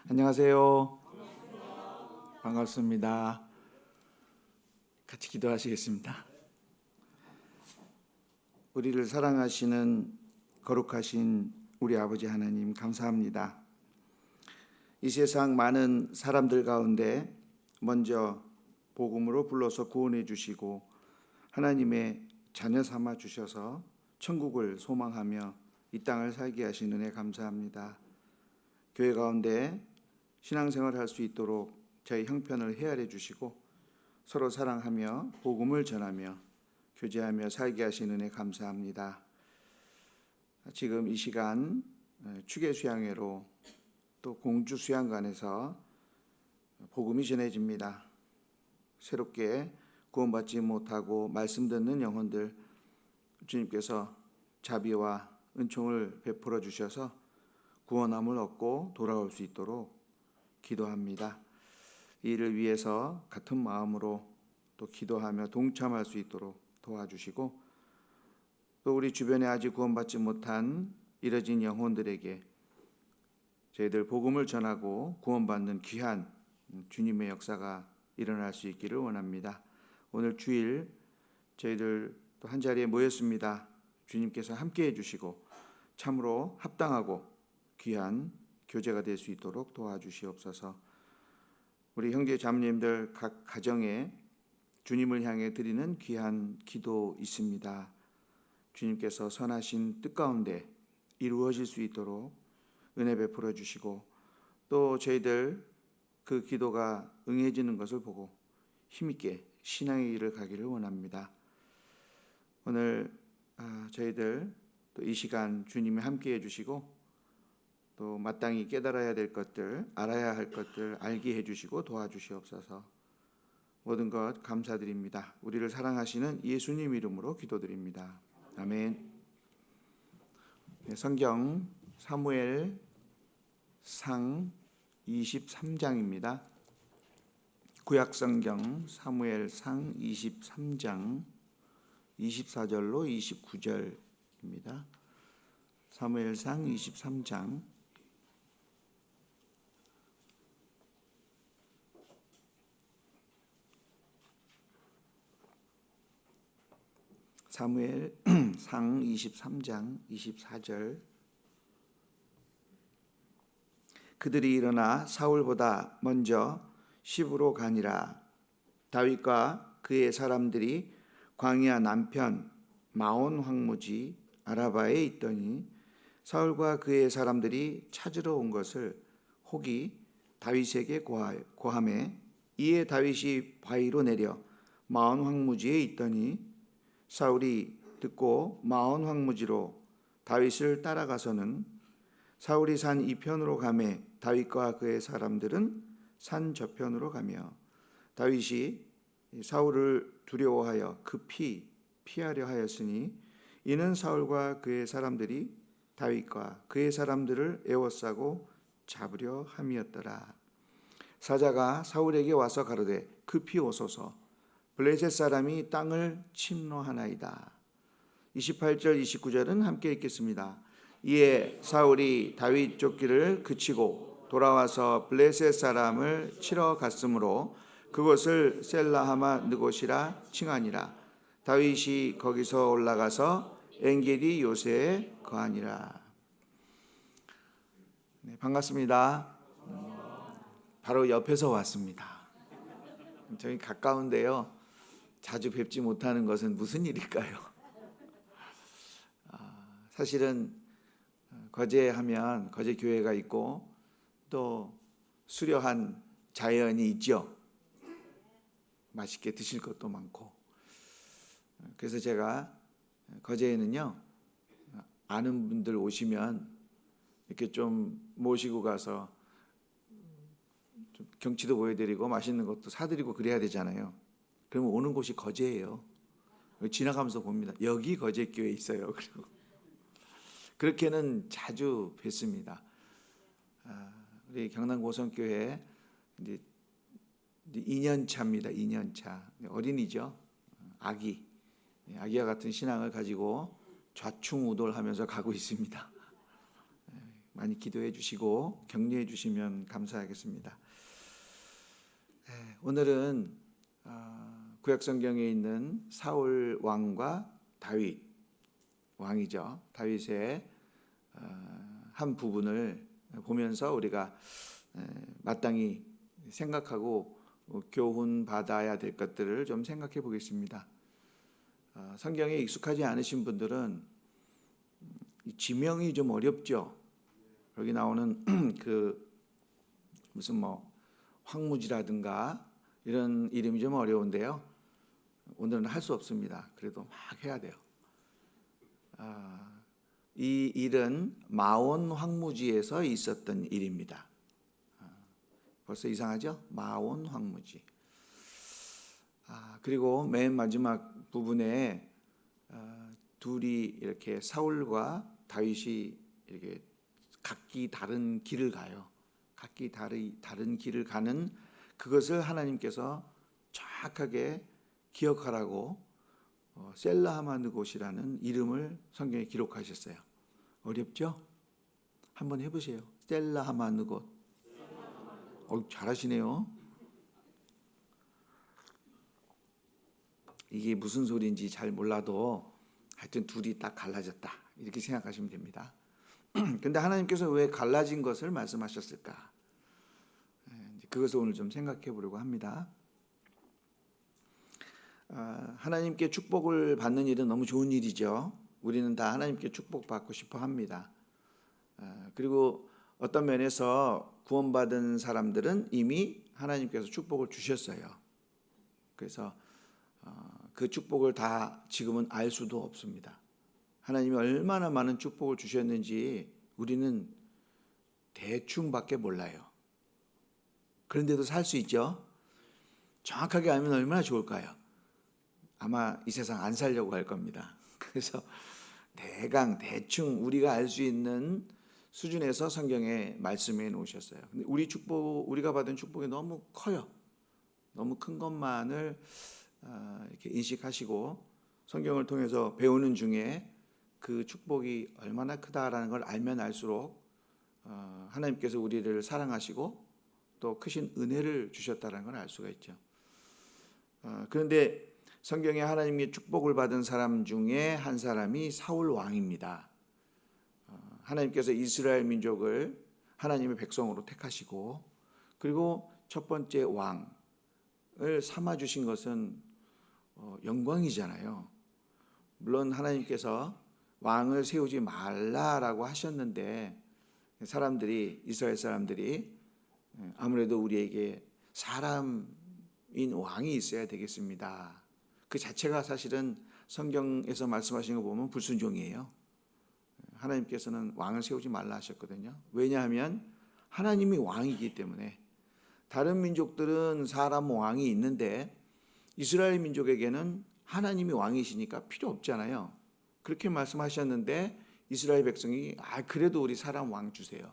안녕하세요. 반갑습니다. 같이 기도하시겠습니다. 우리를 사랑하시는 거룩하신 우리 아버지 하나님, 감사합니다. 이 세상 많은 사람들 가운데 먼저 복음으로 불러서 구원해 주시고 하나님의 자녀 삼아 주셔서 천국을 소망하며 이 땅을 살게 하신 은혜 감사합니다. 교회 가운데 신앙생활을 할 수 있도록 저희 형편을 헤아려 주시고 서로 사랑하며 복음을 전하며 교제하며 살게 하신 은혜 감사합니다. 지금 이 시간 추계 수양회로 또 공주 수양관에서 복음이 전해집니다. 새롭게 구원받지 못하고 말씀 듣는 영혼들 주님께서 자비와 은총을 베풀어 주셔서 구원함을 얻고 돌아올 수 있도록 기도합니다. 이를 위해서 같은 마음으로 또 기도하며 동참할 수 있도록 도와주시고 또 우리 주변에 아직 구원받지 못한 이뤄진 영혼들에게 저희들 복음을 전하고 구원받는 귀한 주님의 역사가 일어날 수 있기를 원합니다. 오늘 주일 저희들 또 한자리에 모였습니다. 주님께서 함께해 주시고 참으로 합당하고 귀한 교제가 될 수 있도록 도와주시옵소서. 우리 형제 자매님들 각 가정에 주님을 향해 드리는 귀한 기도 있습니다. 주님께서 선하신 뜻 가운데 이루어질 수 있도록 은혜 베풀어 주시고 또 저희들 그 기도가 응해지는 것을 보고 힘있게 신앙의 길을 가기를 원합니다. 오늘 저희들 또 이 시간 주님이 함께해 주시고 또 마땅히 깨달아야 될 것들, 알아야 할 것들 알게 해주시고 도와주시옵소서. 모든 것 감사드립니다. 우리를 사랑하시는 예수님 이름으로 기도드립니다. 아멘. 성경 사무엘상 23장입니다. 구약성경 사무엘상 23장 24절로 29절입니다. 사무엘상 23장 사무엘상 23장 24절 그들이 일어나 사울보다 먼저 시브로 가니라. 다윗과 그의 사람들이 광야 남편 마온 황무지 아라바에 있더니 사울과 그의 사람들이 찾으러 온 것을 혹이 다윗에게 고하매 이에 다윗이 바위로 내려 마온 황무지에 있더니 사울이 듣고 마온 황무지로 다윗을 따라가서는 사울이 산 이편으로 가매 다윗과 그의 사람들은 산 저편으로 가며 다윗이 사울을 두려워하여 급히 피하려 하였으니 이는 사울과 그의 사람들이 다윗과 그의 사람들을 에워싸고 잡으려 함이었더라. 사자가 사울에게 와서 가로되 급히 오소서 블레셋 사람이 땅을 침노하나이다. 28절 29절은 함께 읽겠습니다. 이에 사울이 다윗 쫓기를 그치고 돌아와서 블레셋 사람을 치러 갔으므로 그곳을 셀라하마 느곳이라 칭하니라. 다윗이 거기서 올라가서 엔게디 요새에 거하니라. 네, 반갑습니다. 바로 옆에서 왔습니다. 저희 가까운데요. 자주 뵙지 못하는 것은 무슨 일일까요? 사실은 거제하면 거제 교회가 있고 또 수려한 자연이 있죠. 맛있게 드실 것도 많고. 그래서 제가 거제에는요, 아는 분들 오시면 이렇게 좀 모시고 가서 좀 경치도 보여드리고 맛있는 것도 사드리고 그래야 되잖아요. 그러면 오는 곳이 거제예요. 지나가면서 봅니다. 여기 거제교회 있어요. 그리고 그렇게는 자주 뵙습니다. 우리 경남 고성교회 이제 2년 차입니다. 2년 차. 어린이죠. 아기와 같은 신앙을 가지고 좌충우돌하면서 가고 있습니다. 많이 기도해 주시고 격려해 주시면 감사하겠습니다. 오늘은 구약 성경에 있는 사울 왕과 다윗 왕이죠. 다윗의 한 부분을 보면서 우리가 마땅히 생각하고 교훈 받아야 될 것들을 좀 생각해 보겠습니다. 성경에 익숙하지 않으신 분들은 지명이 좀 어렵죠. 여기 나오는 그 무슨 황무지라든가 이런 이름이 좀 어려운데요. 오늘은 할 수 없습니다. 그래도 막 해야 돼요. 이 일은 마온 황무지에서 있었던 일입니다. 벌써 이상하죠? 마온 황무지. 그리고 맨 마지막 부분에 둘이 이렇게 사울과 다윗이 이렇게 각기 다른 길을 가요. 각기 다른 길을 가는 그것을 하나님께서 정확하게 기억하라고 셀라하마느곳이라는 이름을 성경에 기록하셨어요. 어렵죠? 한번 해보세요. 셀라하마느곳. 잘하시네요. 이게 무슨 소리인지 잘 몰라도 하여튼 둘이 딱 갈라졌다 이렇게 생각하시면 됩니다. 근데 하나님께서 왜 갈라진 것을 말씀하셨을까? 그것을 오늘 좀 생각해 보려고 합니다. 하나님께 축복을 받는 일은 너무 좋은 일이죠. 우리는 다 하나님께 축복받고 싶어 합니다. 그리고 어떤 면에서 구원받은 사람들은 이미 하나님께서 축복을 주셨어요. 그래서 그 축복을 다 지금은 알 수도 없습니다. 하나님이 얼마나 많은 축복을 주셨는지 우리는 대충밖에 몰라요. 그런데도 살 수 있죠. 정확하게 알면 얼마나 좋을까요? 아마 이 세상 안 살려고 할 겁니다. 그래서 대충 우리가 알 수 있는 수준에서 성경에 말씀해 놓으셨어요. 근데 우리가 받은 축복이 너무 커요. 너무 큰 것만을 이렇게 인식하시고 성경을 통해서 배우는 중에 그 축복이 얼마나 크다라는 걸 알면 알수록 하나님께서 우리를 사랑하시고 또 크신 은혜를 주셨다는 걸 알 수가 있죠. 그런데 성경에 하나님의 축복을 받은 사람 중에 한 사람이 사울 왕입니다. 하나님께서 이스라엘 민족을 하나님의 백성으로 택하시고 그리고 첫 번째 왕을 삼아 주신 것은 영광이잖아요. 물론 하나님께서 왕을 세우지 말라라고 하셨는데 이스라엘 사람들이 아무래도 우리에게 사람인 왕이 있어야 되겠습니다. 그 자체가 사실은 성경에서 말씀하시는 거 보면 불순종이에요. 하나님께서는 왕을 세우지 말라 하셨거든요. 왜냐하면 하나님이 왕이기 때문에. 다른 민족들은 사람 왕이 있는데 이스라엘 민족에게는 하나님이 왕이시니까 필요 없잖아요. 그렇게 말씀하셨는데 이스라엘 백성이 그래도 우리 사람 왕 주세요.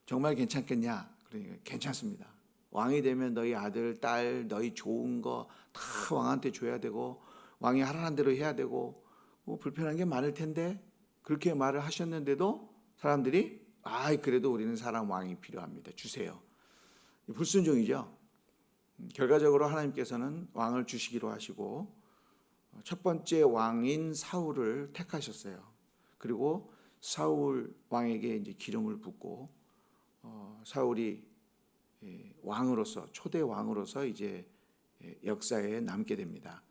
정말 괜찮겠냐? 그러니까 괜찮습니다. 왕이 되면 너희 아들, 딸, 너희 좋은 거 다 왕한테 줘야 되고 왕이 하라는 대로 해야 되고 불편한 게 많을 텐데 그렇게 말을 하셨는데도 사람들이 그래도 우리는 사람 왕이 필요합니다. 주세요. 불순종이죠. 결과적으로 하나님께서는 왕을 주시기로 하시고 첫 번째 왕인 사울을 택하셨어요. 그리고 사울 왕에게 이제 기름을 붓고 사울이 왕으로서 초대 왕으로서 이제 역사에 남게 됩니다.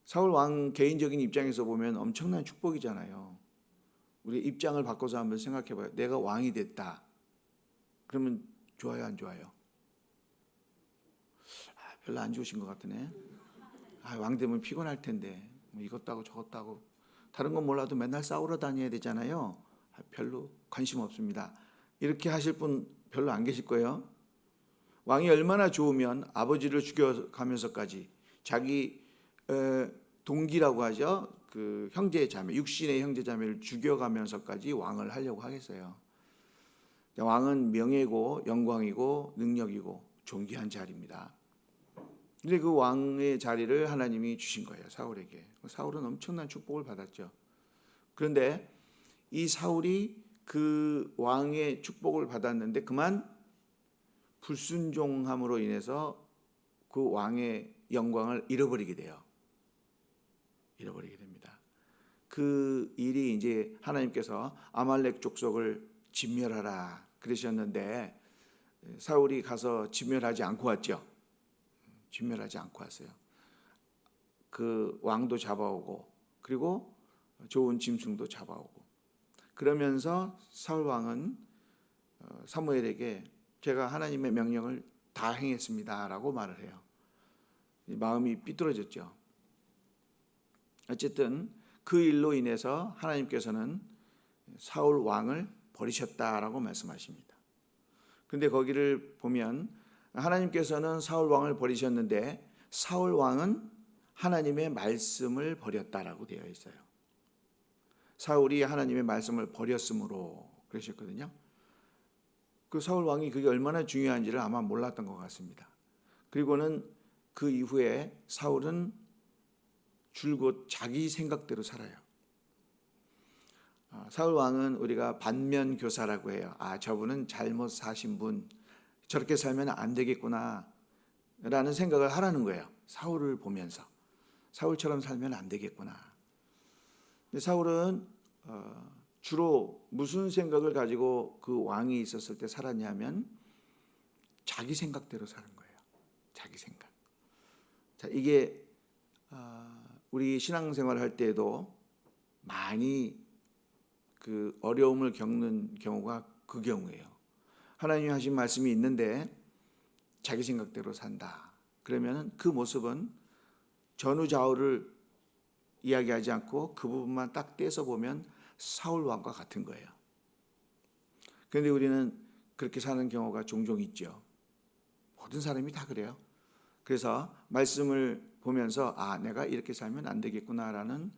사울 왕 개인적인 입장에서 보면 엄청난 축복이잖아요. 우리 입장을 바꿔서 한번 생각해봐요. 내가 왕이 됐다. 그러면 좋아요, 안 좋아요? 별로 안 좋으신 것 같으네. 왕 되면 피곤할 텐데 이것도 하고 저것도 하고 다른 건 몰라도 맨날 싸우러 다녀야 되잖아요. 별로 관심 없습니다. 이렇게 하실 분 별로 안 계실 거예요. 왕이 얼마나 좋으면 아버지를 죽여가면서까지 자기 동기라고 하죠. 그 형제 자매, 육신의 형제 자매를 죽여가면서까지 왕을 하려고 하겠어요. 왕은 명예고 영광이고 능력이고 존귀한 자리입니다. 근데 그 왕의 자리를 하나님이 주신 거예요. 사울에게. 사울은 엄청난 축복을 받았죠. 그런데 이 사울이 그 왕의 축복을 받았는데 그만 불순종함으로 인해서 그 왕의 영광을 잃어버리게 돼요. 잃어버리게 됩니다. 그 일이 이제 하나님께서 아말렉 족속을 진멸하라 그러셨는데 사울이 가서 진멸하지 않고 왔죠. 진멸하지 않고 왔어요. 그 왕도 잡아오고 그리고 좋은 짐승도 잡아오고 그러면서 사울 왕은 사무엘에게 제가 하나님의 명령을 다 행했습니다라고 말을 해요. 마음이 삐뚤어졌죠. 어쨌든 그 일로 인해서 하나님께서는 사울 왕을 버리셨다라고 말씀하십니다. 그런데 거기를 보면 하나님께서는 사울 왕을 버리셨는데 사울 왕은 하나님의 말씀을 버렸다라고 되어 있어요. 사울이 하나님의 말씀을 버렸으므로 그러셨거든요. 그 사울 왕이 그게 얼마나 중요한지를 아마 몰랐던 것 같습니다. 그리고는 그 이후에 사울은 줄곧 자기 생각대로 살아요. 사울 왕은 우리가 반면교사라고 해요. 저분은 잘못 사신 분, 저렇게 살면 안 되겠구나 라는 생각을 하라는 거예요. 사울을 보면서 사울처럼 살면 안 되겠구나. 근데 사울은 주로 무슨 생각을 가지고 그 왕이 있었을 때 살았냐면 자기 생각대로 사는 거예요. 자기 생각. 자, 이게 우리 신앙생활을 할 때에도 많이 그 어려움을 겪는 경우가 그 경우예요. 하나님이 하신 말씀이 있는데 자기 생각대로 산다. 그러면 그 모습은 전후좌우를 이야기하지 않고 그 부분만 딱 떼서 보면 사울 왕과 같은 거예요. 그런데 우리는 그렇게 사는 경우가 종종 있죠. 모든 사람이 다 그래요. 그래서 말씀을 보면서 내가 이렇게 살면 안 되겠구나라는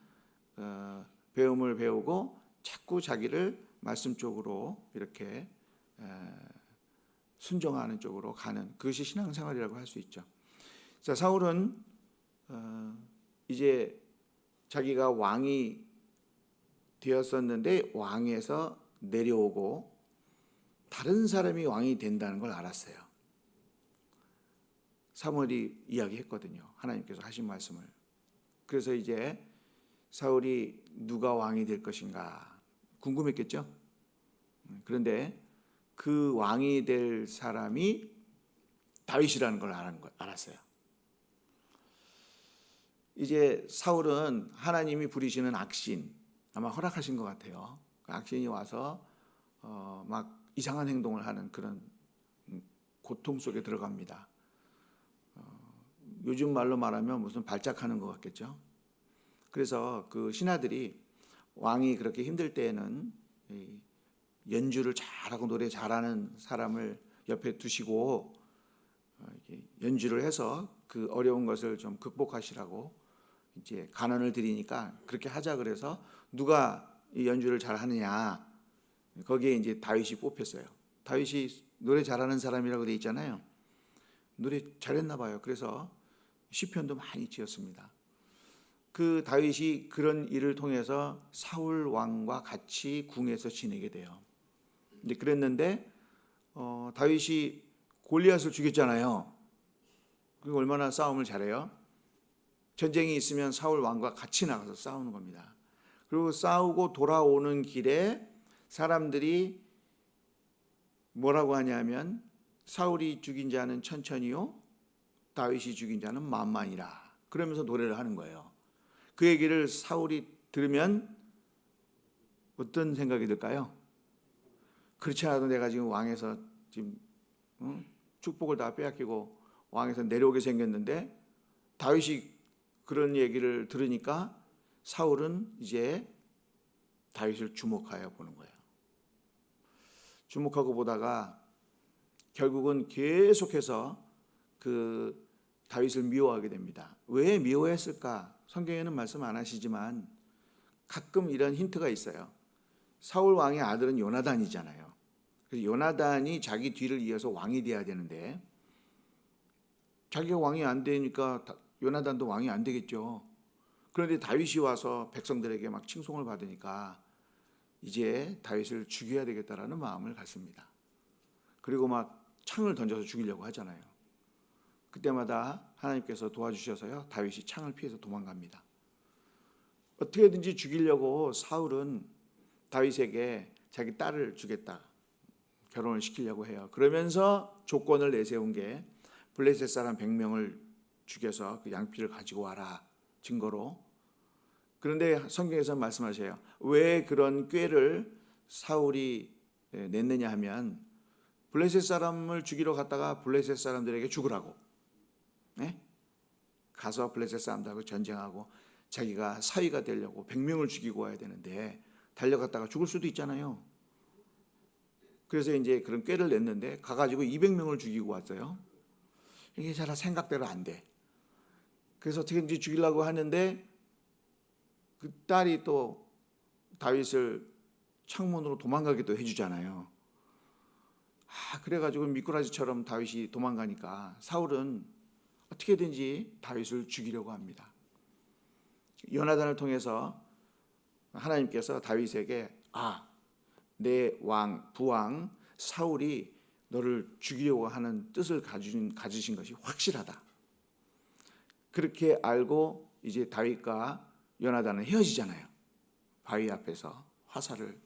배움을 배우고 자꾸 자기를 말씀 쪽으로 이렇게 순종하는 쪽으로 가는 그것이 신앙생활이라고 할 수 있죠. 자, 사울은 이제 자기가 왕이 되었었는데 왕에서 내려오고 다른 사람이 왕이 된다는 걸 알았어요. 사무엘이 이야기했거든요. 하나님께서 하신 말씀을. 그래서 이제 사울이 누가 왕이 될 것인가 궁금했겠죠. 그런데 그 왕이 될 사람이 다윗이라는 걸 알았어요. 이제 사울은 하나님이 부리시는 악신 아마 허락하신 것 같아요. 그 악신이 와서 막 이상한 행동을 하는 그런 고통 속에 들어갑니다. 요즘 말로 말하면 무슨 발작하는 것 같겠죠. 그래서 그 신하들이 왕이 그렇게 힘들 때에는 연주를 잘하고 노래 잘하는 사람을 옆에 두시고 연주를 해서 그 어려운 것을 좀 극복하시라고 이제 간언을 드리니까 그렇게 하자 그래서 누가 이 연주를 잘하느냐 거기에 이제 다윗이 뽑혔어요. 다윗이 노래 잘하는 사람이라고 돼 있잖아요. 노래 잘했나 봐요. 그래서 시편도 많이 지었습니다. 그 다윗이 그런 일을 통해서 사울 왕과 같이 궁에서 지내게 돼요. 근데 그랬는데 다윗이 골리앗을 죽였잖아요. 그리고 얼마나 싸움을 잘해요? 전쟁이 있으면 사울 왕과 같이 나가서 싸우는 겁니다. 그리고 싸우고 돌아오는 길에 사람들이 뭐라고 하냐면 사울이 죽인 자는 천천히요 다윗이 죽인 자는 만만이라 그러면서 노래를 하는 거예요. 그 얘기를 사울이 들으면 어떤 생각이 들까요? 그렇지 않아도 내가 지금 왕에서 지금 축복을 다 빼앗기고 왕에서 내려오게 생겼는데 다윗이 그런 얘기를 들으니까 사울은 이제 다윗을 주목하여 보는 거예요. 주목하고 보다가 결국은 계속해서 그 다윗을 미워하게 됩니다. 왜 미워했을까? 성경에는 말씀 안 하시지만 가끔 이런 힌트가 있어요. 사울 왕의 아들은 요나단이잖아요. 그래서 요나단이 자기 뒤를 이어서 왕이 돼야 되는데 자기가 왕이 안 되니까 요나단도 왕이 안 되겠죠. 그런데 다윗이 와서 백성들에게 막 칭송을 받으니까 이제 다윗을 죽여야 되겠다라는 마음을 갖습니다. 그리고 막 창을 던져서 죽이려고 하잖아요. 그때마다 하나님께서 도와주셔서요, 다윗이 창을 피해서 도망갑니다. 어떻게든지 죽이려고 사울은 다윗에게 자기 딸을 주겠다, 결혼을 시키려고 해요. 그러면서 조건을 내세운 게 블레셋 사람 100명을 죽여서 그 양피를 가지고 와라, 증거로. 그런데 성경에서 말씀하셔요. 왜 그런 꾀를 사울이 냈느냐 하면 블레셋 사람을 죽이러 갔다가 블레셋 사람들에게 죽으라고, 네? 가서 블레셋 사람들하고 전쟁하고 자기가 사위가 되려고 100명을 죽이고 와야 되는데 달려갔다가 죽을 수도 있잖아요. 그래서 이제 그런 꾀를 냈는데 가가지고 200명을 죽이고 왔어요. 이게 잘 생각대로 안 돼. 그래서 어떻게든지 죽이려고 하는데 그 딸이 또 다윗을 창문으로 도망가기도 해주잖아요. 그래가지고 미꾸라지처럼 다윗이 도망가니까 사울은 어떻게든지 다윗을 죽이려고 합니다. 요나단을 통해서 하나님께서 다윗에게 내 부왕 사울이 너를 죽이려고 하는 뜻을 가지신 것이 확실하다. 그렇게 알고 이제 다윗과 요나단은 헤어지잖아요. 바위 앞에서 화살을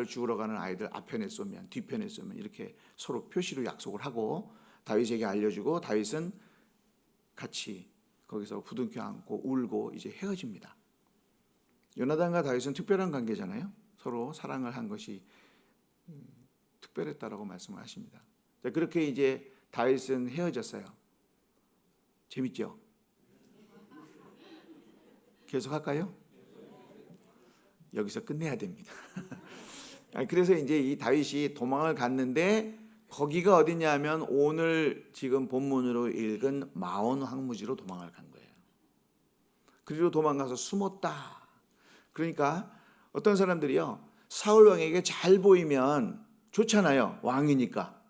죽으러 가는 아이들 앞편에 쏘면 뒤편에 쏘면 이렇게 서로 표시로 약속을 하고 다윗에게 알려주고 다윗은 같이 거기서 부둥켜 안고 울고 이제 헤어집니다. 요나단과 다윗은 특별한 관계잖아요. 서로 사랑을 한 것이 특별했다라고 말씀을 하십니다. 그렇게 이제 다윗은 헤어졌어요. 재밌죠? 계속 할까요? 여기서 끝내야 됩니다. 그래서 이제 이 다윗이 도망을 갔는데 거기가 어디냐면 오늘 지금 본문으로 읽은 마온 황무지로 도망을 간 거예요. 그리고 도망가서 숨었다. 그러니까 어떤 사람들이요, 사울 왕에게 잘 보이면 좋잖아요. 왕이니까.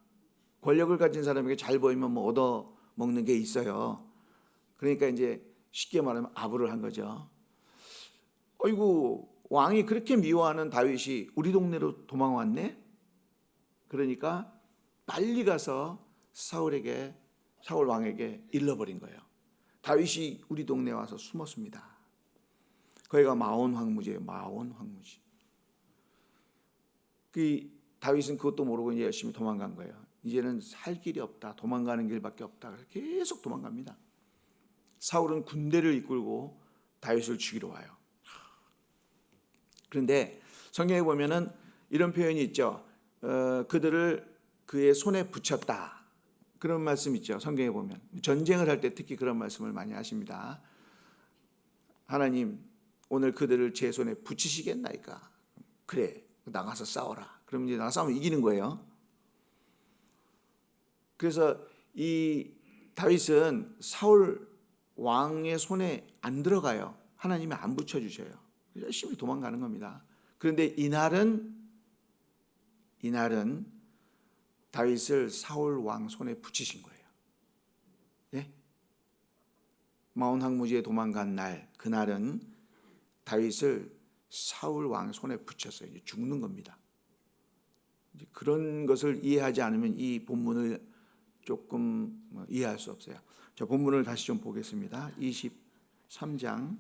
권력을 가진 사람에게 잘 보이면 뭐 얻어 먹는 게 있어요. 그러니까 이제 쉽게 말하면 아부를 한 거죠. 어이구, 왕이 그렇게 미워하는 다윗이 우리 동네로 도망왔네? 그러니까 빨리 가서 사울 왕에게 일러버린 거예요. 다윗이 우리 동네에 와서 숨었습니다. 거기가 마온 황무지예요. 마온 황무지. 다윗은 그것도 모르고 이제 열심히 도망간 거예요. 이제는 살 길이 없다. 도망가는 길밖에 없다. 그래서 계속 도망갑니다. 사울은 군대를 이끌고 다윗을 죽이러 와요. 그런데 성경에 보면은 이런 표현이 있죠. 그들을 그의 손에 붙였다. 그런 말씀 있죠. 성경에 보면 전쟁을 할 때 특히 그런 말씀을 많이 하십니다. 하나님 오늘 그들을 제 손에 붙이시겠나이까. 그래, 나가서 싸워라. 그럼 이제 나가서 싸우면 이기는 거예요. 그래서 이 다윗은 사울 왕의 손에 안 들어가요. 하나님이 안 붙여주셔요. 열심히 도망가는 겁니다. 그런데 이날은 다윗을 사울 왕 손에 붙이신 거예요. 예? 마온 황무지에 도망간 날, 그날은 다윗을 사울 왕 손에 붙였어요. 이제 죽는 겁니다. 이제 그런 것을 이해하지 않으면 이 본문을 조금 이해할 수 없어요. 저 본문을 다시 좀 보겠습니다. 23장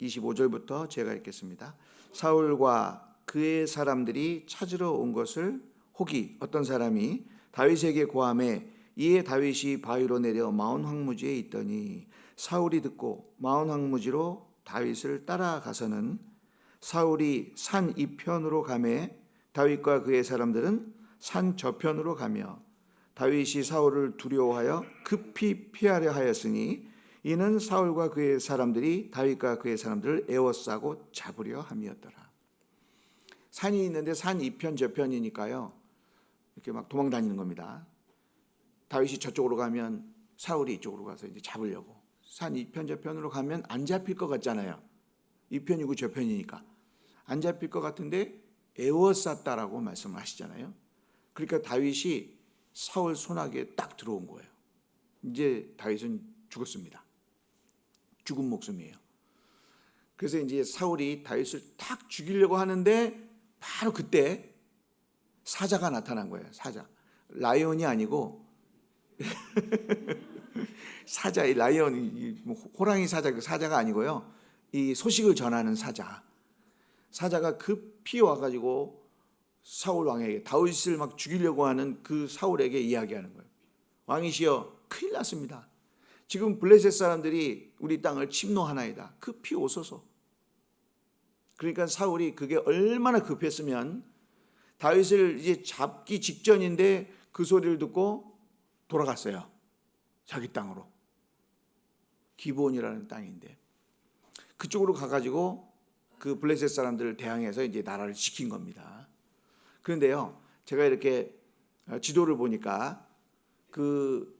25절부터 제가 읽겠습니다. 사울과 그의 사람들이 찾으러 온 것을 혹이 어떤 사람이 다윗에게 고하매 이에 다윗이 바위로 내려 마온 황무지에 있더니 사울이 듣고 마온 황무지로 다윗을 따라가서는 사울이 산 이편으로 가매 다윗과 그의 사람들은 산 저편으로 가며 다윗이 사울을 두려워하여 급히 피하려 하였으니 이는 사울과 그의 사람들이 다윗과 그의 사람들을 에워싸고 잡으려 함이었더라. 산이 있는데 산 이편 저편이니까요. 이렇게 막 도망 다니는 겁니다. 다윗이 저쪽으로 가면 사울이 이쪽으로 가서 이제 잡으려고. 산 이편 저편으로 가면 안 잡힐 것 같잖아요. 이편이고 저편이니까. 안 잡힐 것 같은데 에워쌌다라고 말씀을 하시잖아요. 그러니까 다윗이 사울 손아귀에 딱 들어온 거예요. 이제 다윗은 죽었습니다. 죽은 목숨이에요. 그래서 이제 사울이 다윗을 탁 죽이려고 하는데 바로 그때 사자가 나타난 거예요. 사자. 라이온이 아니고 사자, 이 라이온, 호랑이 사자, 그 사자가 아니고요. 이 소식을 전하는 사자. 사자가 급히 와가지고 사울 왕에게, 다윗을 막 죽이려고 하는 그 사울에게 이야기하는 거예요. 왕이시여, 큰일 났습니다. 지금 블레셋 사람들이 우리 땅을 침노하나이다. 급히 오소서. 그러니까 사울이 그게 얼마나 급했으면 다윗을 이제 잡기 직전인데 그 소리를 듣고 돌아갔어요. 자기 땅으로. 기브온이라는 땅인데 그쪽으로 가가지고 그 블레셋 사람들을 대항해서 이제 나라를 지킨 겁니다. 그런데요, 제가 이렇게 지도를 보니까 그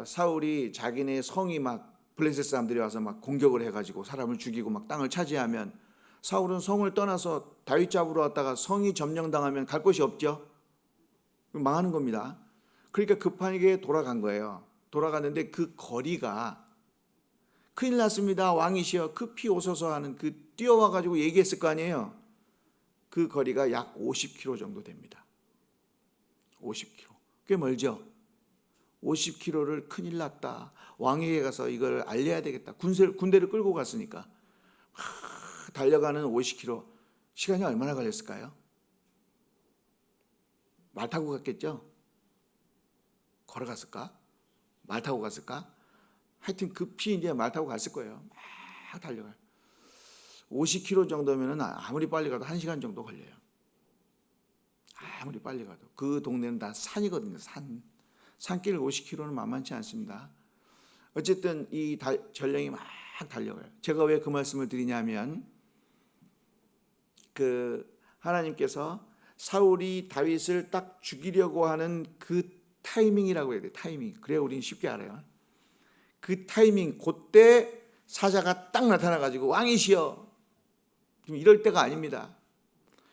사울이 자기네 성이 막 블레셋 사람들이 와서 막 공격을 해가지고 사람을 죽이고 막 땅을 차지하면 사울은 성을 떠나서 다윗 잡으러 왔다가 성이 점령당하면 갈 곳이 없죠. 망하는 겁니다. 그러니까 급하게 돌아간 거예요. 돌아갔는데 그 거리가 큰일 났습니다. 왕이시여 급히 오소서 하는 그 뛰어와가지고 얘기했을 거 아니에요. 그 거리가 약 50km 정도 됩니다. 50km. 꽤 멀죠. 50km를 큰일 났다. 왕에게 가서 이걸 알려야 되겠다. 군대를 끌고 갔으니까. 달려가는 50km. 시간이 얼마나 걸렸을까요? 말 타고 갔겠죠? 걸어갔을까? 말 타고 갔을까? 하여튼 급히 이제 말 타고 갔을 거예요. 막 달려가요. 50km 정도면 아무리 빨리 가도 1시간 정도 걸려요. 아무리 빨리 가도. 그 동네는 다 산이거든요. 산길 50km는 만만치 않습니다. 어쨌든 이 전령이 막 달려가요. 제가 왜 그 말씀을 드리냐면 그 하나님께서 사울이 다윗을 딱 죽이려고 하는 그 타이밍이라고 해야 돼요. 타이밍. 그래야 우리는 쉽게 알아요. 그 타이밍, 그때 사자가 딱 나타나가지고 왕이시여. 지금 이럴 때가 아닙니다.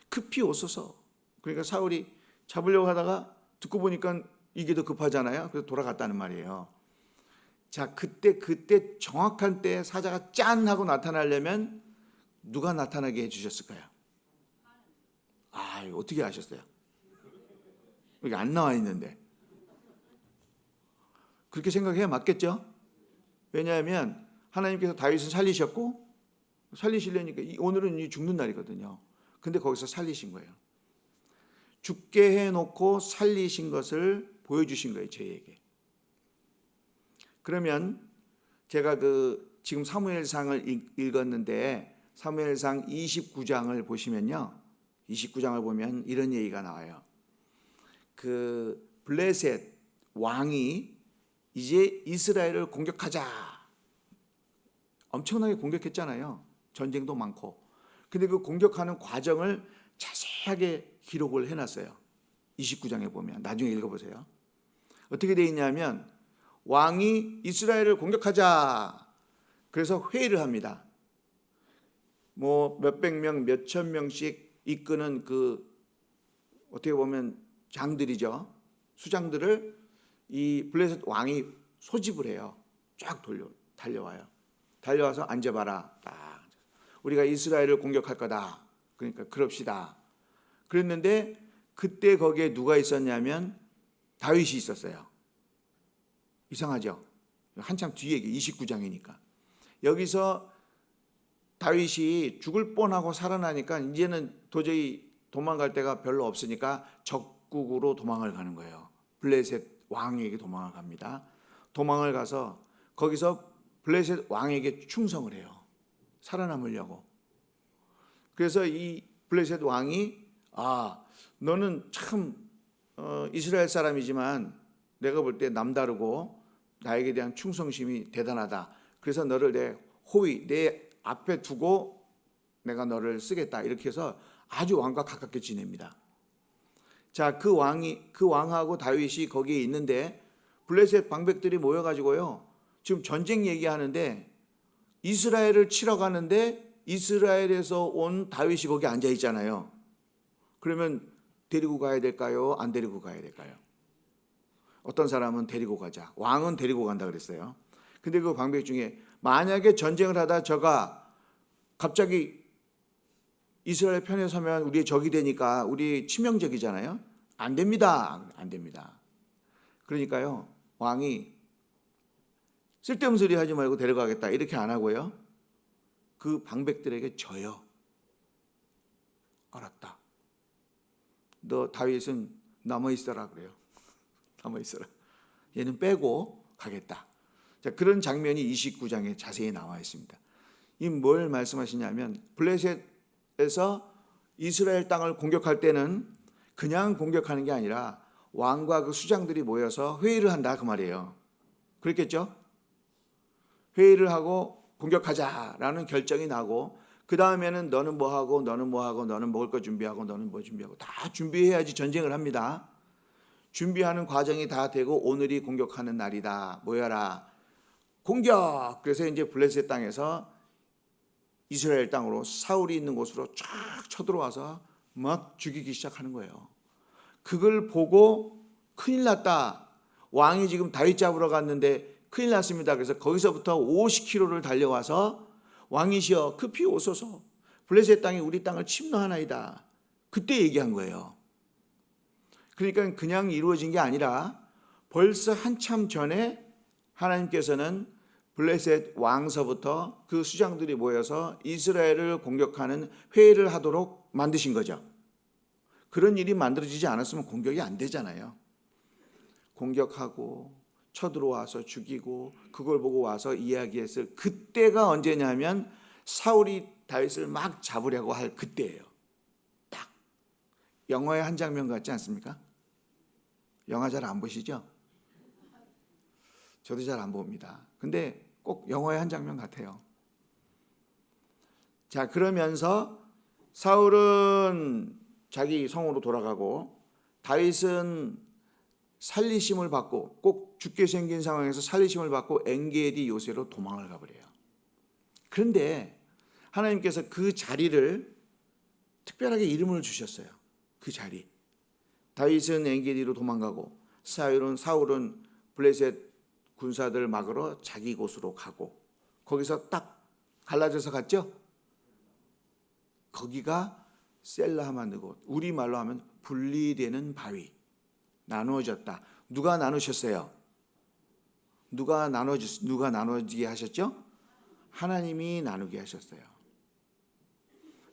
급히 오소서. 그러니까 사울이 잡으려고 하다가 듣고 보니까 이게 더 급하잖아요. 그래서 돌아갔다는 말이에요. 자, 그때 정확한 때에 사자가 짠 하고 나타나려면 누가 나타나게 해주셨을까요? 어떻게 아셨어요? 여기 안 나와 있는데. 그렇게 생각해야 맞겠죠? 왜냐하면 하나님께서 다윗은 살리셨고 살리시려니까 오늘은 죽는 날이거든요. 근데 거기서 살리신 거예요. 죽게 해놓고 살리신 것을 보여주신 거예요. 저희에게. 그러면 제가 지금 사무엘상을 읽었는데 사무엘상 29장을 보시면요. 29장을 보면 이런 얘기가 나와요. 그 블레셋 왕이 이제 이스라엘을 공격하자. 엄청나게 공격했잖아요. 전쟁도 많고. 근데 그 공격하는 과정을 자세하게 기록을 해놨어요. 29장에 보면 나중에 읽어보세요. 어떻게 되어 있냐면 왕이 이스라엘을 공격하자. 그래서 회의를 합니다. 뭐 몇백 명, 몇천 명씩 이끄는 그 어떻게 보면 장들이죠. 수장들을 이 블레셋 왕이 소집을 해요. 쫙 달려와요. 달려와서 앉아봐라. 딱. 우리가 이스라엘을 공격할 거다. 그러니까 그럽시다. 그랬는데 그때 거기에 누가 있었냐면 다윗이 있었어요. 이상하죠? 한참 뒤에 29장이니까. 여기서 다윗이 죽을 뻔하고 살아나니까 이제는 도저히 도망갈 데가 별로 없으니까 적국으로 도망을 가는 거예요. 블레셋 왕에게 도망을 갑니다. 도망을 가서 거기서 블레셋 왕에게 충성을 해요. 살아남으려고. 그래서 이 블레셋 왕이 너는 참 이스라엘 사람이지만 내가 볼 때 남다르고 나에게 대한 충성심이 대단하다. 그래서 너를 내 앞에 두고 내가 너를 쓰겠다. 이렇게 해서 아주 왕과 가깝게 지냅니다. 자, 그 왕하고 다윗이 거기에 있는데 블레셋 방백들이 모여가지고요. 지금 전쟁 얘기하는데 이스라엘을 치러 가는데 이스라엘에서 온 다윗이 거기 앉아 있잖아요. 그러면 데리고 가야 될까요? 안 데리고 가야 될까요? 어떤 사람은 데리고 가자. 왕은 데리고 간다 그랬어요. 근데 그 방백 중에 만약에 전쟁을 하다 저가 갑자기 이스라엘 편에 서면 우리의 적이 되니까 우리 치명적이잖아요. 안 됩니다. 안 됩니다. 그러니까요, 왕이 쓸데없는 소리 하지 말고 데려가겠다 이렇게 안 하고요, 그 방백들에게 져요. 알았다. 너 다윗은 남아있어라 그래요. 남아있어라. 얘는 빼고 가겠다. 자, 그런 장면이 29장에 자세히 나와 있습니다. 이 뭘 말씀하시냐면, 블레셋에서 이스라엘 땅을 공격할 때는 그냥 공격하는 게 아니라 왕과 그 수장들이 모여서 회의를 한다 그 말이에요. 그랬겠죠? 회의를 하고 공격하자라는 결정이 나고, 그 다음에는 너는 뭐 하고 너는 뭐 하고 너는 먹을 거 준비하고 너는 뭐 준비하고 다 준비해야지 전쟁을 합니다. 준비하는 과정이 다 되고 오늘이 공격하는 날이다. 모여라. 공격! 그래서 이제 블레셋 땅에서 이스라엘 땅으로 사울이 있는 곳으로 쫙 쳐들어와서 막 죽이기 시작하는 거예요. 그걸 보고 큰일 났다. 왕이 지금 다윗 잡으러 갔는데 큰일 났습니다. 그래서 거기서부터 50km를 달려와서 왕이시여 급히 오소서. 블레셋 땅이 우리 땅을 침노하나이다. 그때 얘기한 거예요. 그러니까 그냥 이루어진 게 아니라 벌써 한참 전에 하나님께서는 블레셋 왕서부터 그 수장들이 모여서 이스라엘을 공격하는 회의를 하도록 만드신 거죠. 그런 일이 만들어지지 않았으면 공격이 안 되잖아요. 공격하고 쳐들어와서 죽이고 그걸 보고 와서 이야기했을 그때가 언제냐면 사울이 다윗을 막 잡으려고 할 그때예요. 딱 영화의 한 장면 같지 않습니까? 영화 잘 안 보시죠? 저도 잘 안 봅니다. 근데 꼭 영화의 한 장면 같아요. 자, 그러면서 사울은 자기 성으로 돌아가고 다윗은 살리심을 받고, 꼭 죽게 생긴 상황에서 살리심을 받고 엔게디 요새로 도망을 가버려요. 그런데 하나님께서 그 자리를 특별하게 이름을 주셨어요. 그 자리. 다윗은 엔게디로 도망가고 사울은 블레셋 군사들 막으러 자기 곳으로 가고, 거기서 딱 갈라져서 갔죠. 거기가 셀라하만 곳, 우리말로 하면 분리되는 바위. 나누어졌다. 누가 나누셨어요? 누가 나누게 하셨죠? 하나님이 나누게 하셨어요.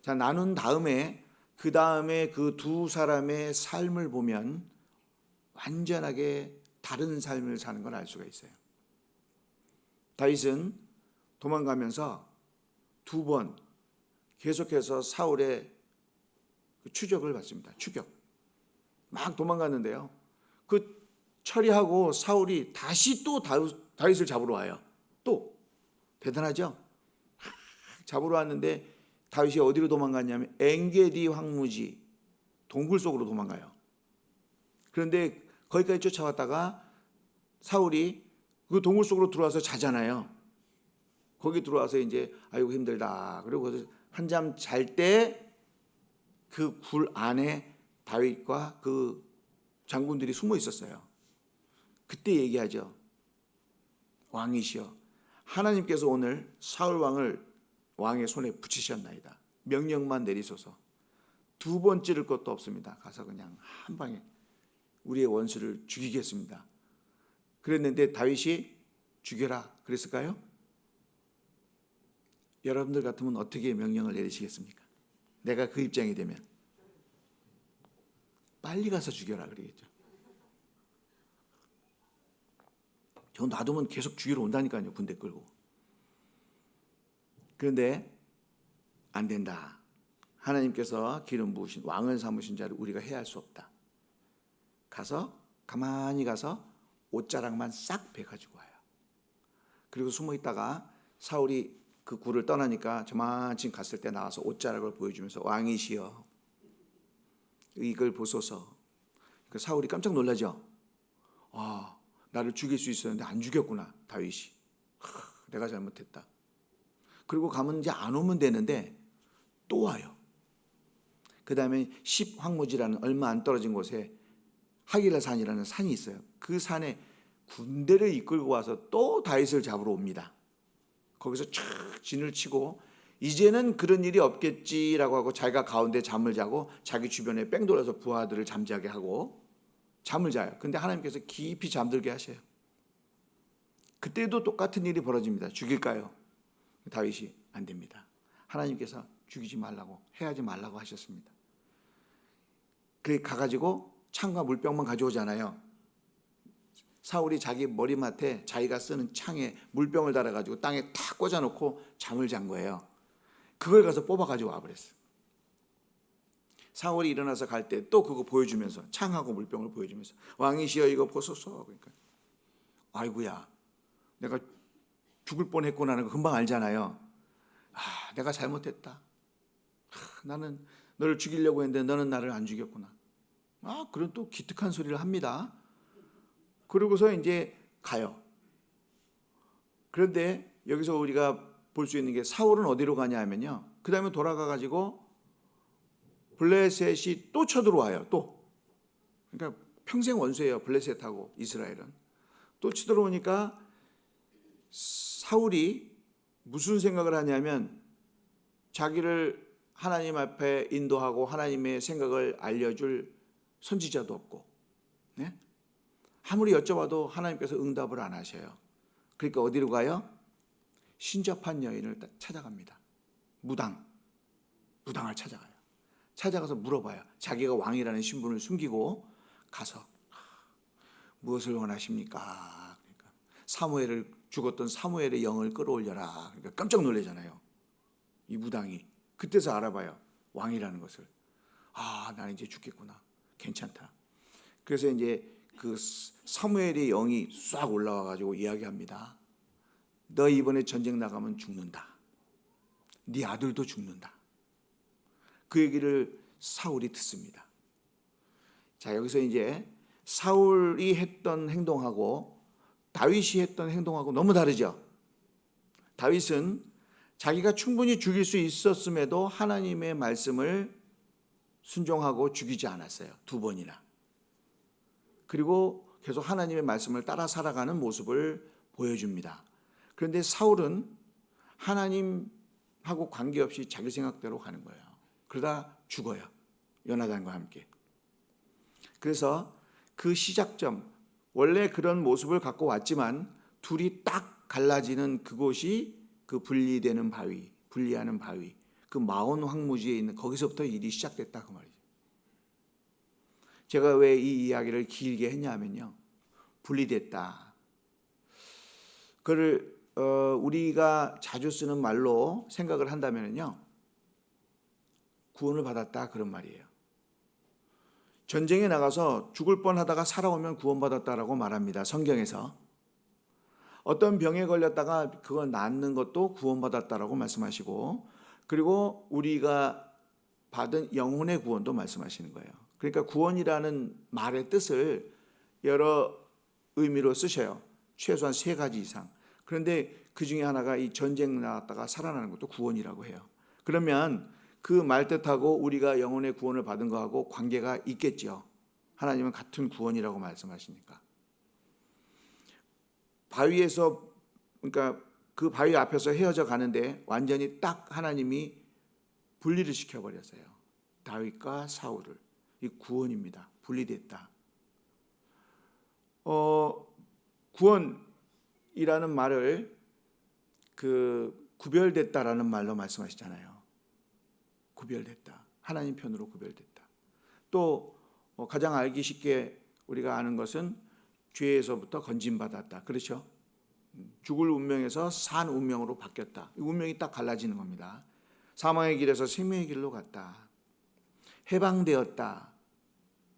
자, 나눈 다음에 그 다음에 그 두 사람의 삶을 보면 완전하게 다른 삶을 사는 걸 알 수가 있어요. 다윗은 도망가면서 두 번 계속해서 사울의 추적을 받습니다. 추격. 막 도망갔는데요, 그 처리하고 사울이 다시 또 다윗을 잡으러 와요. 또 대단하죠? 잡으러 왔는데 다윗이 어디로 도망갔냐면 엔게디 황무지 동굴 속으로 도망가요. 그런데 거기까지 쫓아왔다가 사울이 그 동굴 속으로 들어와서 자잖아요. 거기 들어와서 이제 아이고 힘들다. 그리고 한잠 잘 때 그 굴 안에 다윗과 그 장군들이 숨어 있었어요. 그때 얘기하죠. 왕이시여, 하나님께서 오늘 사울 왕을 왕의 손에 붙이셨나이다. 명령만 내리소서. 두 번 찌를 것도 없습니다. 가서 그냥 한 방에 우리의 원수를 죽이겠습니다. 그랬는데 다윗이 죽여라 그랬을까요? 여러분들 같으면 어떻게 명령을 내리시겠습니까? 내가 그 입장이 되면 빨리 가서 죽여라 그러겠죠. 저 놔두면 계속 죽이러 온다니까요, 군대 끌고. 그런데 안 된다. 하나님께서 기름 부으신 왕을 삼으신 자를 우리가 해할 수 없다. 가서 가만히 가서 옷자락만 싹 베가지고 와요. 그리고 숨어 있다가 사울이 그 굴을 떠나니까 저만치 갔을 때 나와서 옷자락을 보여주면서 왕이시여 이걸 보소서. 그 사울이 깜짝 놀라죠. 나를 죽일 수 있었는데 안 죽였구나 다윗이. 내가 잘못했다. 그리고 가면 이제 안 오면 되는데 또 와요. 그 다음에 10황무지라는 얼마 안 떨어진 곳에 하길라 산이라는 산이 있어요. 그 산에 군대를 이끌고 와서 또 다윗을 잡으러 옵니다. 거기서 촥 진을 치고 이제는 그런 일이 없겠지라고 하고 자기가 가운데 잠을 자고 자기 주변에 뺑 돌아서 부하들을 잠자게 하고 잠을 자요. 근데 하나님께서 깊이 잠들게 하셔요. 그때도 똑같은 일이 벌어집니다. 죽일까요? 다윗이 안 됩니다. 하나님께서 죽이지 말라고, 해하지 말라고 하셨습니다. 그래 가가지고 창과 물병만 가져오잖아요. 사울이 자기 머리맡에 자기가 쓰는 창에 물병을 달아가지고 땅에 탁 꽂아놓고 잠을 잔 거예요. 그걸 가서 뽑아가지고 와버렸어요. 사울이 일어나서 갈 때 또 그거 보여주면서 창하고 물병을 보여주면서 왕이시여 이거 보소서. 그러니까 아이고야 내가 죽을 뻔했구나는 거 금방 알잖아요. 내가 잘못했다. 나는 너를 죽이려고 했는데 너는 나를 안 죽였구나. 그런 또 기특한 소리를 합니다. 그러고서 이제 가요. 그런데 여기서 우리가 볼 수 있는 게 사울은 어디로 가냐 하면요. 그 다음에 돌아가 가지고 블레셋이 또 쳐들어와요. 또. 그러니까 평생 원수예요. 블레셋하고 이스라엘은. 또 쳐들어오니까 사울이 무슨 생각을 하냐면 자기를 하나님 앞에 인도하고 하나님의 생각을 알려줄 선지자도 없고, 네? 아무리 여쭤봐도 하나님께서 응답을 안 하셔요. 그러니까 어디로 가요? 신접한 여인을 찾아갑니다. 무당을 찾아가요. 찾아가서 물어봐요. 자기가 왕이라는 신분을 숨기고 가서 무엇을 원하십니까? 그러니까 죽었던 사무엘의 영을 끌어올려라. 그러니까 깜짝 놀라잖아요. 이 무당이 그때서 알아봐요. 왕이라는 것을. 나는 이제 죽겠구나. 괜찮다. 그래서 이제 그 사무엘의 영이 싹 올라와 가지고 이야기합니다. 너 이번에 전쟁 나가면 죽는다. 네 아들도 죽는다. 그 얘기를 사울이 듣습니다. 자, 여기서 이제 사울이 했던 행동하고 다윗이 했던 행동하고 너무 다르죠. 다윗은 자기가 충분히 죽일 수 있었음에도 하나님의 말씀을 순종하고 죽이지 않았어요. 2번이나. 그리고 계속 하나님의 말씀을 따라 살아가는 모습을 보여줍니다. 그런데 사울은 하나님하고 관계없이 자기 생각대로 가는 거예요. 그러다 죽어요. 요나단과 함께. 그래서 그 시작점, 원래 그런 모습을 갖고 왔지만 둘이 딱 갈라지는 그곳이 그 분리하는 바위, 그 마온 황무지에 있는 거기서부터 일이 시작됐다 그 말이죠. 제가 왜 이 이야기를 길게 했냐면요. 분리됐다. 그를 우리가 자주 쓰는 말로 생각을 한다면요. 구원을 받았다 그런 말이에요. 전쟁에 나가서 죽을 뻔하다가 살아오면 구원받았다라고 말합니다. 성경에서. 어떤 병에 걸렸다가 그거 낫는 것도 구원받았다라고 말씀하시고, 그리고 우리가 받은 영혼의 구원도 말씀하시는 거예요. 그러니까 구원이라는 말의 뜻을 여러 의미로 쓰셔요. 최소한 3가지 이상. 그런데 그 중에 하나가 이 전쟁 나갔다가 살아나는 것도 구원이라고 해요. 그러면 그 말 뜻하고 우리가 영혼의 구원을 받은 거하고 관계가 있겠죠. 하나님은 같은 구원이라고 말씀하시니까. 바위에서, 그러니까 그 바위 앞에서 헤어져 가는데 완전히 딱 하나님이 분리를 시켜버렸어요. 다윗과 사울을. 이 구원입니다. 분리됐다. 구원이라는 말을 구별됐다라는 말로 말씀하시잖아요. 구별됐다. 하나님 편으로 구별됐다. 또 가장 알기 쉽게 우리가 아는 것은 죄에서부터 건진받았다. 그렇죠? 죽을 운명에서 산 운명으로 바뀌었다. 이 운명이 딱 갈라지는 겁니다. 사망의 길에서 생명의 길로 갔다. 해방되었다.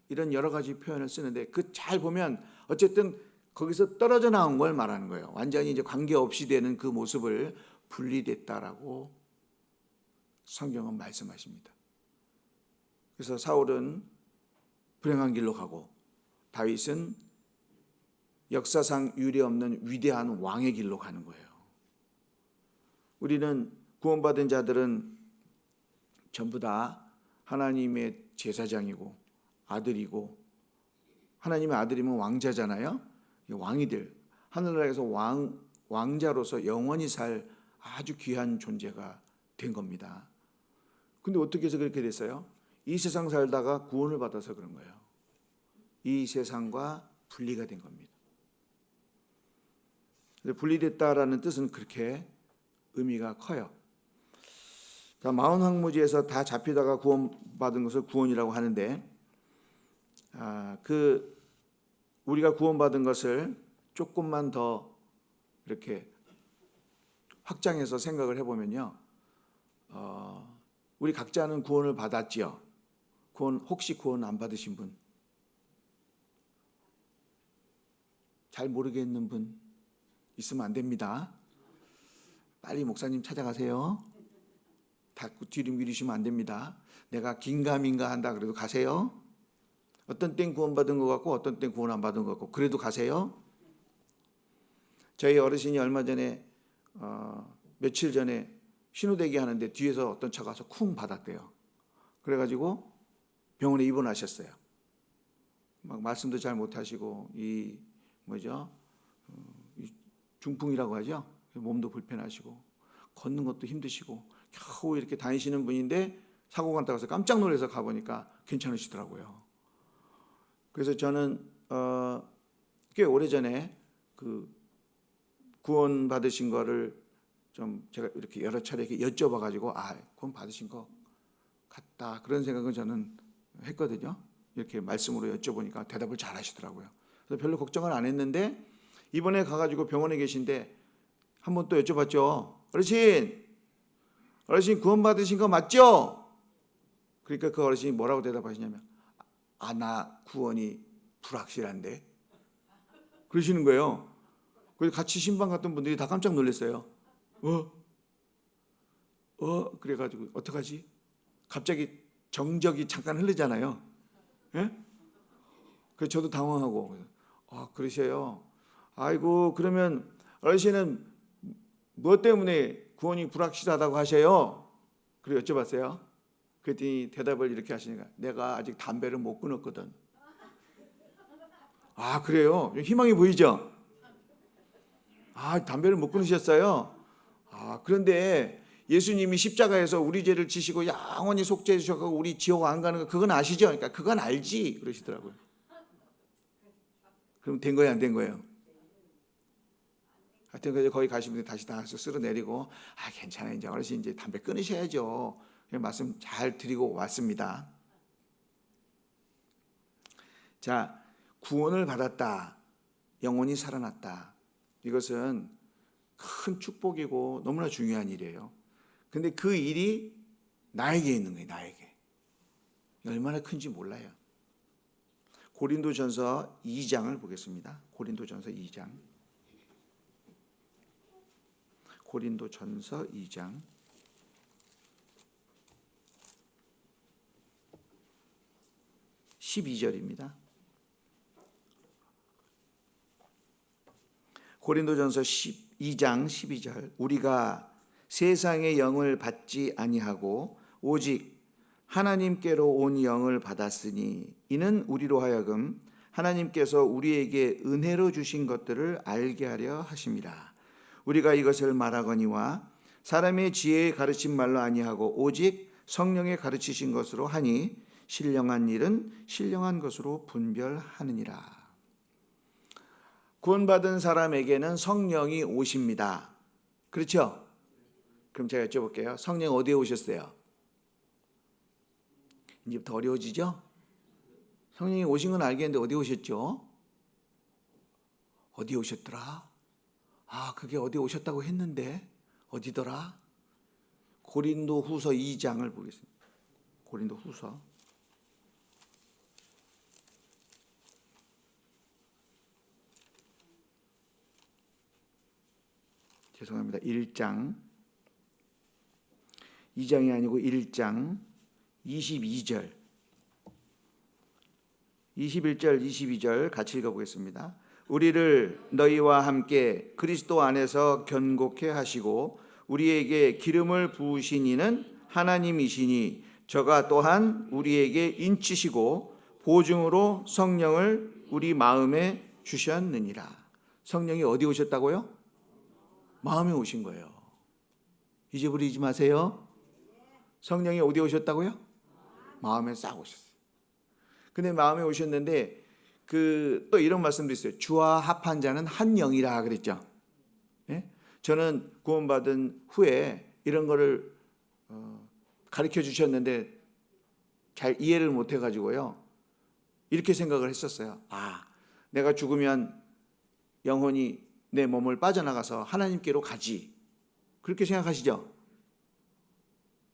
이런 여러 가지 표현을 쓰는데 그 잘 보면 어쨌든 거기서 떨어져 나온 걸 말하는 거예요. 완전히 이제 관계없이 되는 그 모습을 분리됐다라고 성경은 말씀하십니다. 그래서 사울은 불행한 길로 가고 다윗은 역사상 유례없는 위대한 왕의 길로 가는 거예요. 우리는 구원받은 자들은 전부 다 하나님의 제사장이고 아들이고, 하나님의 아들이면 왕자잖아요. 왕이 될, 하늘나라에서 왕자로서 영원히 살 아주 귀한 존재가 된 겁니다. 근데 어떻게 해서 그렇게 됐어요? 이 세상 살다가 구원을 받아서 그런 거예요. 이 세상과 분리가 된 겁니다. 분리됐다라는 뜻은 그렇게 의미가 커요. 자, 마흔 황무지에서 다 잡히다가 구원받은 것을 구원이라고 하는데, 우리가 구원받은 것을 조금만 더 이렇게 확장해서 생각을 해보면요, 우리 각자는 구원을 받았지요. 혹시 구원 안 받으신 분? 잘 모르겠는 분 있으면 안 됩니다. 빨리 목사님 찾아가세요. 다 뒤로 미루시면 안 됩니다. 내가 긴가민가 한다 그래도 가세요. 어떤 땐 구원받은 것 같고 어떤 땐 구원 안 받은 것 같고 그래도 가세요. 저희 어르신이 얼마 전에 며칠 전에 신호대기 하는데 뒤에서 어떤 차가 와서 쿵 받았대요. 그래가지고 병원에 입원하셨어요. 막 말씀도 잘 못하시고 이 중풍이라고 하죠. 몸도 불편하시고 걷는 것도 힘드시고 겨우 이렇게 다니시는 분인데 사고가 났다고 해서 깜짝 놀라서 가보니까 괜찮으시더라고요. 그래서 저는 꽤 오래전에 구원 받으신 거를 좀 제가 이렇게 여러 차례 이렇게 여쭤봐가지고 구원 받으신 것 같다 그런 생각은 저는 했거든요. 이렇게 말씀으로 여쭤보니까 대답을 잘 하시더라고요. 그래서 별로 걱정을 안 했는데 이번에 가가지고 병원에 계신데 한번 또 여쭤봤죠. 어르신 구원 받으신 거 맞죠? 그러니까 그 어르신이 뭐라고 대답하시냐면 나 구원이 불확실한데 그러시는 거예요. 그래서 같이 신방 갔던 분들이 다 깜짝 놀랐어요. 그래가지고 어떡하지? 갑자기 정적이 잠깐 흐르잖아요. 예? 그래서 저도 당황하고 그러셔요. 아이고 그러면 어르신은 무엇 때문에 구원이 불확실하다고 하셔요? 그리고 여쭤봤어요. 그랬더니 대답을 이렇게 하시니까 내가 아직 담배를 못 끊었거든. 그래요? 희망이 보이죠? 담배를 못 끊으셨어요? 그런데 예수님이 십자가에서 우리 죄를 지시고 영원히 속죄해 주셔서 우리 지옥 안 가는 거 그건 아시죠? 그러니까 그건 알지 그러시더라고요. 그럼 된 거예요, 안 된 거예요? 하여튼 거기 가시면 다시 다 쓸어내리고 괜찮아요. 이제 어르신 이제 담배 끊으셔야죠. 말씀 잘 드리고 왔습니다. 자, 구원을 받았다. 영혼이 살아났다. 이것은 큰 축복이고 너무나 중요한 일이에요. 근데 그 일이 나에게 있는 거예요. 나에게. 얼마나 큰지 몰라요. 고린도전서 2장을 보겠습니다. 고린도전서 2장. 고린도전서 2장 12절입니다. 고린도전서 12장 12절 우리가 세상의 영을 받지 아니하고 오직 하나님께로 온 영을 받았으니 이는 우리로 하여금 하나님께서 우리에게 은혜로 주신 것들을 알게 하려 하심이라. 우리가 이것을 말하거니와 사람의 지혜에 가르친 말로 아니하고 오직 성령의 가르치신 것으로 하니 신령한 일은 신령한 것으로 분별하느니라. 구원받은 사람에게는 성령이 오십니다. 그렇죠? 그럼 제가 여쭤볼게요. 성령 어디에 오셨어요? 이제부터 어려워지죠? 성령이 오신 건 알겠는데 어디 오셨죠? 어디 오셨더라? 그게 어디 오셨다고 했는데 어디더라? 고린도후서 2장을 보겠습니다. 고린도후서 1장 2장이 아니고 1장 22절 21절 22절 같이 읽어보겠습니다. 우리를 너희와 함께 그리스도 안에서 견고케 하시고 우리에게 기름을 부으신 이는 하나님이시니 저가 또한 우리에게 인치시고 보증으로 성령을 우리 마음에 주셨느니라. 성령이 어디 오셨다고요? 마음에 오신 거예요. 잊어버리지 마세요. 성령이 어디 오셨다고요? 마음에 싹 오셨어요. 근데 마음에 오셨는데 또 이런 말씀도 있어요. 주와 합한 자는 한 영이라 그랬죠. 예? 저는 구원받은 후에 이런 거를 가르쳐 주셨는데 잘 이해를 못 해가지고요. 이렇게 생각을 했었어요. 내가 죽으면 영혼이 내 몸을 빠져나가서 하나님께로 가지. 그렇게 생각하시죠?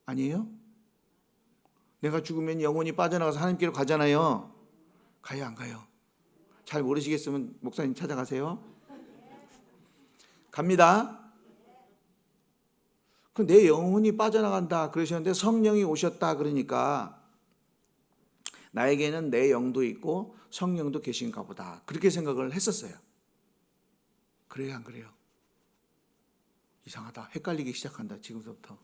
아니에요? 내가 죽으면 영혼이 빠져나가서 하나님께로 가잖아요. 가요, 안 가요? 잘 모르시겠으면 목사님 찾아가세요. 갑니다. 그럼 내 영혼이 빠져나간다 그러셨는데 성령이 오셨다 그러니까 나에게는 내 영도 있고 성령도 계신가 보다. 그렇게 생각을 했었어요. 그래요, 안 그래요? 이상하다. 헷갈리기 시작한다. 지금부터.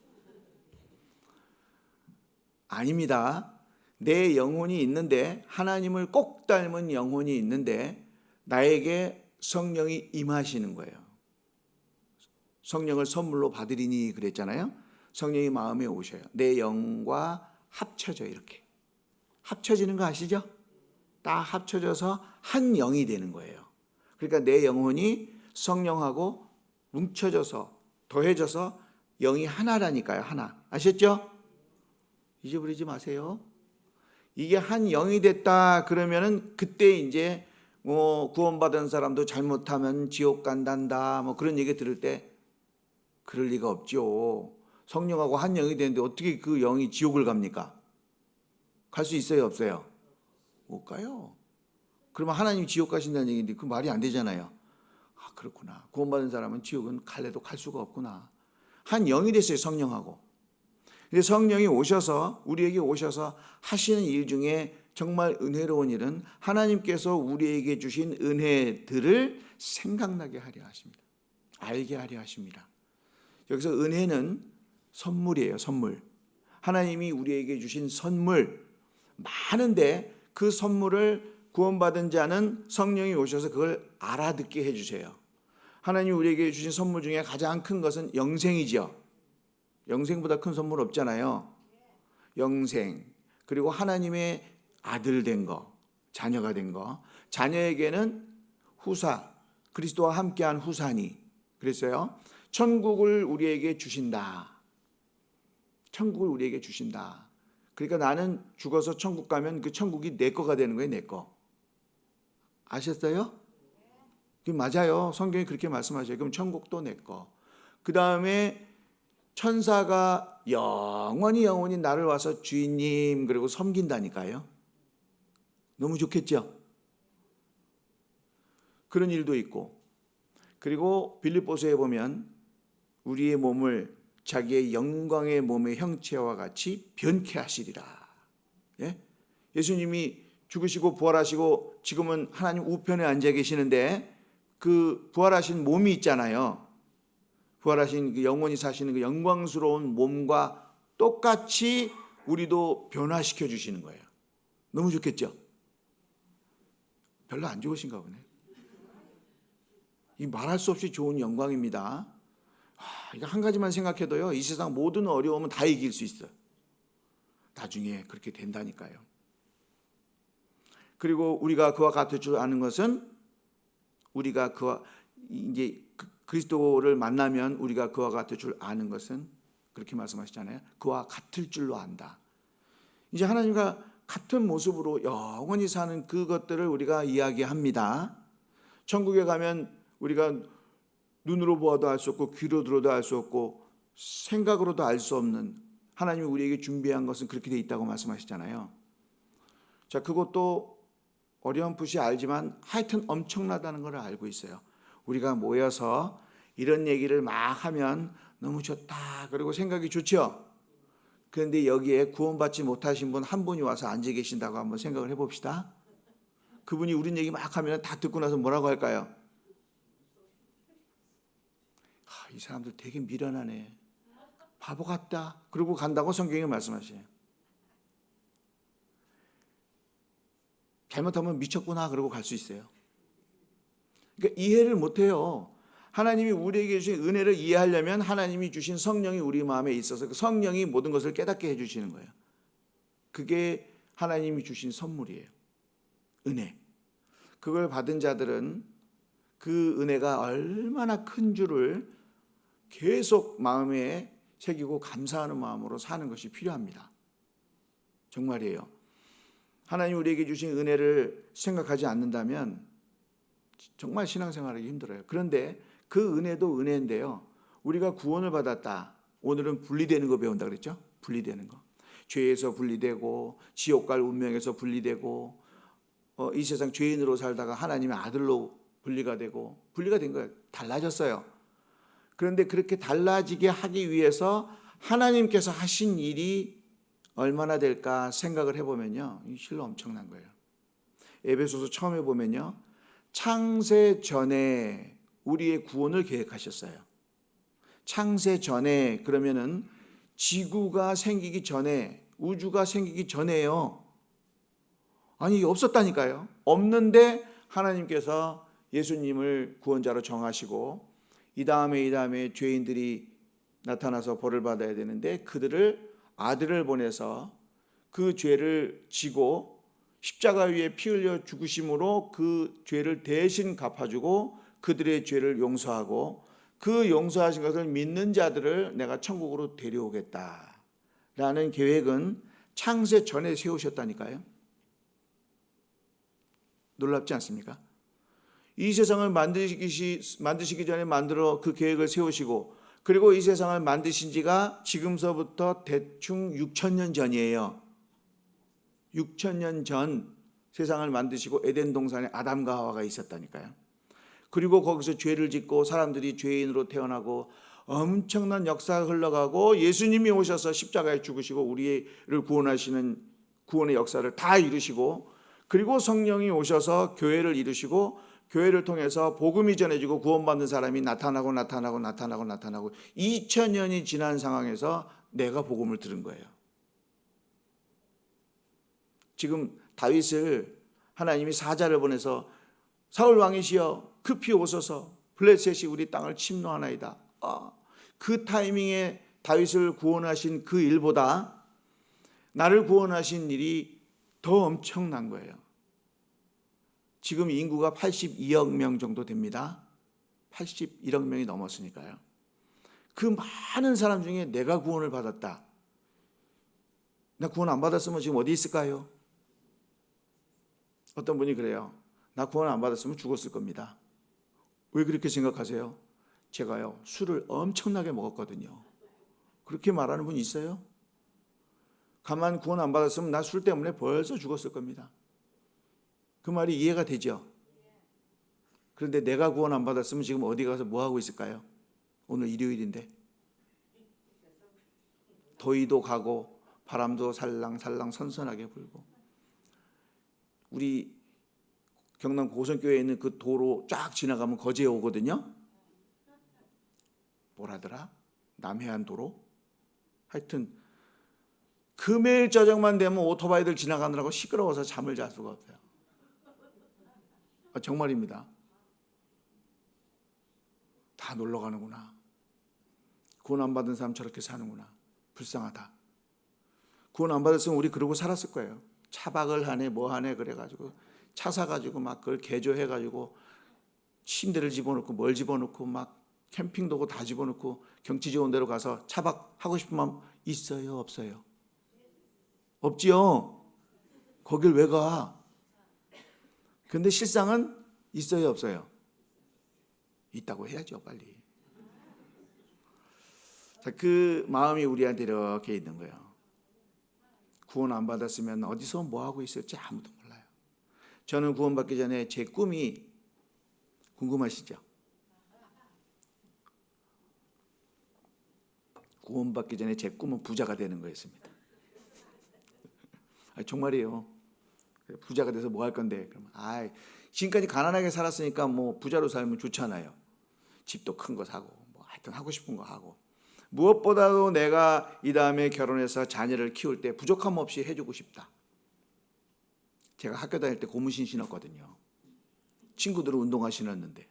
아닙니다. 내 영혼이 있는데, 하나님을 꼭 닮은 영혼이 있는데 나에게 성령이 임하시는 거예요. 성령을 선물로 받으리니 그랬잖아요. 성령이 마음에 오셔요. 내 영과 합쳐져. 이렇게 합쳐지는 거 아시죠? 딱 합쳐져서 한 영이 되는 거예요. 그러니까 내 영혼이 성령하고 뭉쳐져서 더해져서 영이 하나라니까요. 하나. 아셨죠? 잊어버리지 마세요. 이게 한 영이 됐다 그러면은 그때 이제 구원받은 사람도 잘못하면 지옥 간단다 그런 얘기 들을 때 그럴 리가 없죠. 성령하고 한 영이 되는데 어떻게 그 영이 지옥을 갑니까? 갈 수 있어요, 없어요? 못 가요. 그러면 하나님이 지옥 가신다는 얘기인데 그 말이 안 되잖아요. 그렇구나. 구원받은 사람은 지옥은 갈래도 갈 수가 없구나. 한 영이 됐어요, 성령하고. 근데 성령이 오셔서 우리에게 오셔서 하시는 일 중에 정말 은혜로운 일은 하나님께서 우리에게 주신 은혜들을 생각나게 하려 하십니다. 알게 하려 하십니다. 여기서 은혜는 선물이에요, 선물. 하나님이 우리에게 주신 선물 많은데 그 선물을 구원받은 자는 성령이 오셔서 그걸 알아듣게 해주세요. 하나님이 우리에게 주신 선물 중에 가장 큰 것은 영생이죠. 영생보다 큰 선물 없잖아요. 영생, 그리고 하나님의 아들 된 거, 자녀가 된 거. 자녀에게는 후사, 그리스도와 함께한 후사니. 그랬어요. 천국을 우리에게 주신다. 천국을 우리에게 주신다. 그러니까 나는 죽어서 천국 가면 그 천국이 내 거가 되는 거예요, 내 거. 아셨어요? 맞아요. 성경이 그렇게 말씀하셔요. 그럼 천국도 내 거. 그 다음에 천사가 영원히 나를 와서 주인님 그리고 섬긴다니까요. 너무 좋겠죠? 그런 일도 있고, 그리고 빌립보서에 보면 우리의 몸을 자기의 영광의 몸의 형체와 같이 변케 하시리라. 예? 예수님이 죽으시고 부활하시고 지금은 하나님 우편에 앉아 계시는데 그 부활하신 몸이 있잖아요. 부활하신 그 영원히 사시는 그 영광스러운 몸과 똑같이 우리도 변화시켜 주시는 거예요. 너무 좋겠죠? 별로 안 좋으신가 보네. 이 말할 수 없이 좋은 영광입니다. 이거 한 가지만 생각해도요, 이 세상 모든 어려움은 다 이길 수 있어요. 나중에 그렇게 된다니까요. 그리고 우리가 그와 같을 줄 아는 것은 우리가 이제 그리스도를 만나면 우리가 그와 같을 줄 아는 것은 그렇게 말씀하시잖아요. 그와 같을 줄로 안다. 이제 하나님과 같은 모습으로 영원히 사는 그것들을 우리가 이야기합니다. 천국에 가면 우리가 눈으로 보아도 알 수 없고 귀로 들어도 알 수 없고 생각으로도 알 수 없는 하나님이 우리에게 준비한 것은 그렇게 돼 있다고 말씀하시잖아요. 자, 그것도 어렴풋이 알지만 하여튼 엄청나다는 걸 알고 있어요. 우리가 모여서 이런 얘기를 막 하면 너무 좋다 그리고 생각이 좋죠. 그런데 여기에 구원받지 못하신 분 한 분이 와서 앉아 계신다고 한번 생각을 해봅시다. 그분이 우리 얘기 막 하면 다 듣고 나서 뭐라고 할까요? 이 사람들 되게 미련하네, 바보 같다, 그러고 간다고 성경이 말씀하셔요. 잘못하면 미쳤구나 그러고 갈 수 있어요. 그러니까 이해를 못해요. 하나님이 우리에게 주신 은혜를 이해하려면 하나님이 주신 성령이 우리 마음에 있어서 그 성령이 모든 것을 깨닫게 해주시는 거예요. 그게 하나님이 주신 선물이에요. 은혜. 그걸 받은 자들은 그 은혜가 얼마나 큰 줄을 계속 마음에 새기고 감사하는 마음으로 사는 것이 필요합니다. 정말이에요. 하나님 우리에게 주신 은혜를 생각하지 않는다면 정말 신앙생활하기 힘들어요. 그런데 그 은혜도 은혜인데요. 우리가 구원을 받았다. 오늘은 분리되는 거 배운다 그랬죠? 분리되는 거. 죄에서 분리되고 지옥 갈 운명에서 분리되고 이 세상 죄인으로 살다가 하나님의 아들로 분리가 된 거예요. 달라졌어요. 그런데 그렇게 달라지게 하기 위해서 하나님께서 하신 일이 얼마나 될까 생각을 해보면요. 실로 엄청난 거예요. 에베소서 처음에 보면요. 창세 전에 우리의 구원을 계획하셨어요. 창세 전에 그러면은 지구가 생기기 전에, 우주가 생기기 전에요. 아니 없었다니까요. 없는데 하나님께서 예수님을 구원자로 정하시고 이 다음에 죄인들이 나타나서 벌을 받아야 되는데 그들을 아들을 보내서 그 죄를 지고 십자가 위에 피 흘려 죽으심으로 그 죄를 대신 갚아주고 그들의 죄를 용서하고 그 용서하신 것을 믿는 자들을 내가 천국으로 데려오겠다라는 계획은 창세 전에 세우셨다니까요. 놀랍지 않습니까? 이 세상을 만드시기 전에 만들어 그 계획을 세우시고 그리고 이 세상을 만드신 지가 지금서부터 대충 6,000년 전이에요. 6,000년 전 세상을 만드시고 에덴 동산에 아담과 하와가 있었다니까요. 그리고 거기서 죄를 짓고 사람들이 죄인으로 태어나고 엄청난 역사가 흘러가고 예수님이 오셔서 십자가에 죽으시고 우리를 구원하시는 구원의 역사를 다 이루시고 그리고 성령이 오셔서 교회를 이루시고 교회를 통해서 복음이 전해지고 구원받는 사람이 나타나고 2000년이 지난 상황에서 내가 복음을 들은 거예요. 지금 다윗을 하나님이 사자를 보내서 사울 왕이시여 급히 오소서 블레셋이 우리 땅을 침노하나이다. 그 타이밍에 다윗을 구원하신 그 일보다 나를 구원하신 일이 더 엄청난 거예요. 지금 인구가 82억 명 정도 됩니다. 81억 명이 넘었으니까요. 그 많은 사람 중에 내가 구원을 받았다. 나 구원 안 받았으면 지금 어디 있을까요? 어떤 분이 그래요. 나 구원 안 받았으면 죽었을 겁니다. 왜 그렇게 생각하세요? 제가요 술을 엄청나게 먹었거든요. 그렇게 말하는 분 있어요? 가만 구원 안 받았으면 나 술 때문에 벌써 죽었을 겁니다. 그 말이 이해가 되죠? 그런데 내가 구원 안 받았으면 지금 어디 가서 뭐 하고 있을까요? 오늘 일요일인데 더위도 가고 바람도 살랑살랑 선선하게 불고 우리 경남 고성교회에 있는 그 도로 쫙 지나가면 거제에 오거든요. 뭐라더라? 남해안 도로? 하여튼 금요일 저녁만 되면 오토바이들 지나가느라고 시끄러워서 잠을 잘 수가 없어요. 정말입니다. 다 놀러 가는구나. 구원 안 받은 사람 저렇게 사는구나. 불쌍하다. 구원 안 받았으면 우리 그러고 살았을 거예요. 차박을 하네 뭐 하네 그래가지고 차 사가지고 막 그걸 개조해가지고 침대를 집어넣고 뭘 집어넣고 막 캠핑 도구 다 집어넣고 경치 좋은 데로 가서 차박하고 싶은 마음 있어요 없어요? 없지요. 거길 왜 가? 근데 실상은 있어요 없어요? 있다고 해야죠 빨리. 자, 그 마음이 우리한테 이렇게 있는 거예요. 구원 안 받았으면 어디서 뭐 하고 있을지 아무도 몰라요. 저는 구원받기 전에 제 꿈이 궁금하시죠? 구원받기 전에 제 꿈은 부자가 되는 거였습니다. 정말이에요. 부자가 돼서 뭐 할 건데? 그러면 지금까지 가난하게 살았으니까 뭐 부자로 살면 좋잖아요. 집도 큰 거 사고 뭐 하여튼 하고 싶은 거 하고 무엇보다도 내가 이 다음에 결혼해서 자녀를 키울 때 부족함 없이 해주고 싶다. 제가 학교 다닐 때 고무신 신었거든요. 친구들은 운동화 신었는데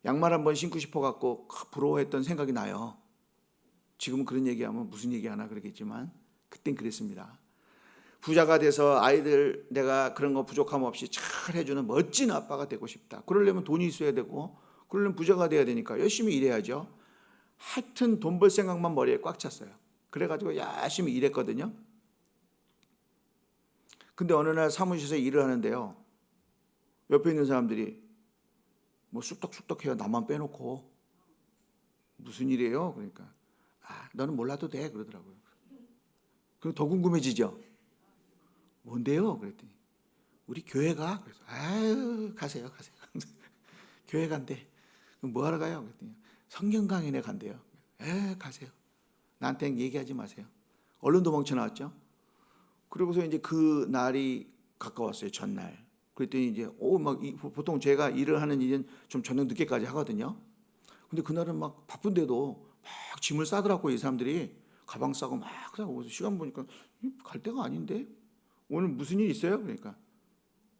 양말 한번 신고 싶어 갖고 부러워했던 생각이 나요. 지금은 그런 얘기하면 무슨 얘기하나 그러겠지만 그땐 그랬습니다. 부자가 돼서 아이들 내가 그런 거 부족함 없이 잘 해주는 멋진 아빠가 되고 싶다. 그러려면 돈이 있어야 되고 그러려면 부자가 돼야 되니까 열심히 일해야죠. 하여튼 돈 벌 생각만 머리에 꽉 찼어요. 그래가지고 열심히 일했거든요. 근데 어느 날 사무실에서 일을 하는데요, 옆에 있는 사람들이 뭐 쑥덕쑥덕해요. 나만 빼놓고. 무슨 일이에요? 그러니까 너는 몰라도 돼 그러더라고요. 그리고 더 궁금해지죠. 뭔데요? 그랬더니 우리 교회 가. 그래서 아유 가세요. 교회 간대. 그럼 뭐 하러 가요? 그랬더니 성경 강연에 간대요. 가세요. 나한테는 얘기하지 마세요. 얼른 도망쳐 나왔죠. 그리고서 이제 그 날이 가까웠어요. 전날. 그랬더니 이제 보통 제가 일을 하는 일은 좀 저녁 늦게까지 하거든요. 근데 그날은 막 바쁜데도 막 짐을 싸더라고. 이 사람들이 가방 싸고 막 싸고. 시간 보니까 갈 때가 아닌데 오늘 무슨 일 있어요? 그러니까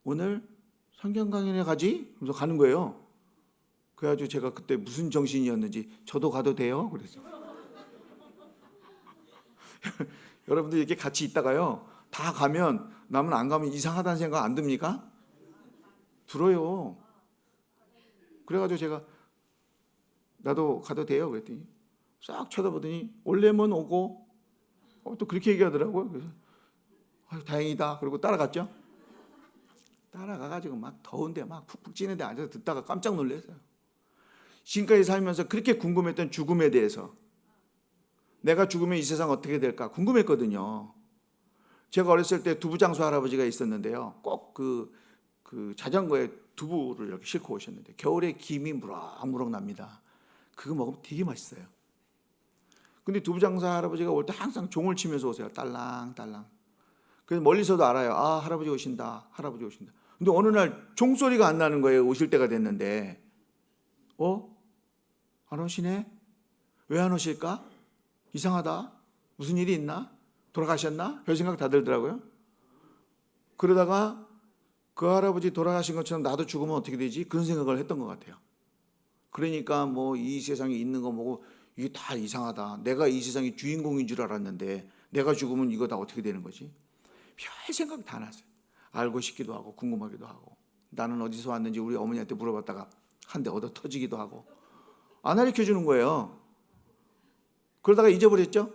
오늘 성경 강연에 가지? 그래서 가는 거예요. 그래가지고 제가 그때 무슨 정신이었는지 저도 가도 돼요? 그랬어요. 여러분들 이렇게 같이 있다가요, 다 가면 남은 안 가면 이상하다는 생각 안 듭니까? 들어요. 그래가지고 제가 나도 가도 돼요? 그랬더니 싹 쳐다보더니 올래면 오고 또 그렇게 얘기하더라고요. 그래서 다행이다. 그리고 따라갔죠. 따라가가지고 막 더운데 막 푹푹 찌는데 앉아서 듣다가 깜짝 놀랐어요. 지금까지 살면서 그렇게 궁금했던 죽음에 대해서, 내가 죽으면 이 세상 어떻게 될까 궁금했거든요. 제가 어렸을 때 두부장수 할아버지가 있었는데요. 꼭 그 자전거에 두부를 이렇게 싣고 오셨는데 겨울에 김이 무럭무럭 납니다. 그거 먹으면 되게 맛있어요. 근데 두부장수 할아버지가 올 때 항상 종을 치면서 오세요. 딸랑딸랑. 그래서 멀리서도 알아요. 할아버지 오신다. 할아버지 오신다. 근데 어느 날 종소리가 안 나는 거예요. 오실 때가 됐는데. 안 오시네? 왜 안 오실까? 이상하다. 무슨 일이 있나? 돌아가셨나? 별 생각 다 들더라고요. 그러다가 그 할아버지 돌아가신 것처럼 나도 죽으면 어떻게 되지? 그런 생각을 했던 것 같아요. 그러니까 뭐 이 세상에 있는 거 보고 이게 다 이상하다. 내가 이 세상의 주인공인 줄 알았는데 내가 죽으면 이거 다 어떻게 되는 거지? 별 생각 다 났어요. 알고 싶기도 하고 궁금하기도 하고, 나는 어디서 왔는지 우리 어머니한테 물어봤다가 한 대 얻어 터지기도 하고, 안 가르쳐 주는 거예요. 그러다가 잊어버렸죠.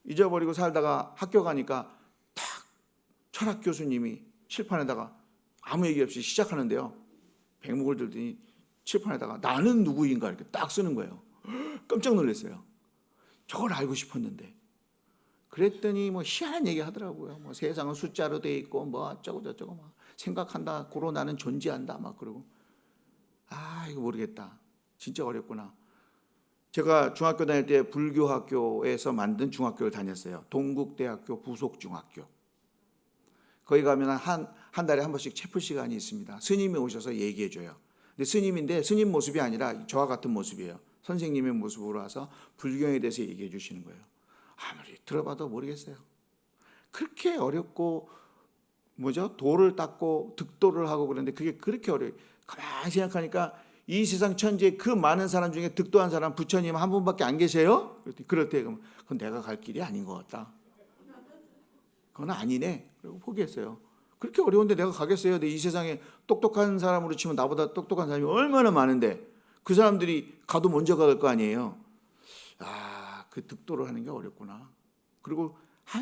잊어버리고 살다가 학교 가니까 탁 철학 교수님이 칠판에다가 아무 얘기 없이 시작하는데요, 백목을 들더니 칠판에다가 나는 누구인가 이렇게 딱 쓰는 거예요. 깜짝 놀랐어요. 저걸 알고 싶었는데. 그랬더니 뭐 희한한 얘기 하더라고요. 뭐 세상은 숫자로 돼 있고 뭐 어쩌고 저쩌고 막 생각한다. 고로 나는 존재한다. 막 그러고. 이거 모르겠다. 진짜 어렵구나. 제가 중학교 다닐 때 불교 학교에서 만든 중학교를 다녔어요. 동국대학교 부속중학교. 거기 가면 한 달에 한 번씩 체프 시간이 있습니다. 스님이 오셔서 얘기해 줘요. 근데 스님인데 스님 모습이 아니라 저와 같은 모습이에요. 선생님의 모습으로 와서 불경에 대해서 얘기해 주시는 거예요. 아무리 들어봐도 모르겠어요. 그렇게 어렵고 돌을 닦고 득도를 하고 그러는데 그게 그렇게 어려워요. 가만히 생각하니까 이 세상 천지에 그 많은 사람 중에 득도한 사람 부처님 한 분밖에 안 계세요? 그렇대. 그럼 그건 내가 갈 길이 아닌 것 같다. 그건 아니네. 그리고 포기했어요. 그렇게 어려운데 내가 가겠어요? 근데 이 세상에 똑똑한 사람으로 치면 나보다 똑똑한 사람이 얼마나 많은데 그 사람들이 가도 먼저 갈 거 아니에요. 그 득도를 하는 게 어렵구나. 그리고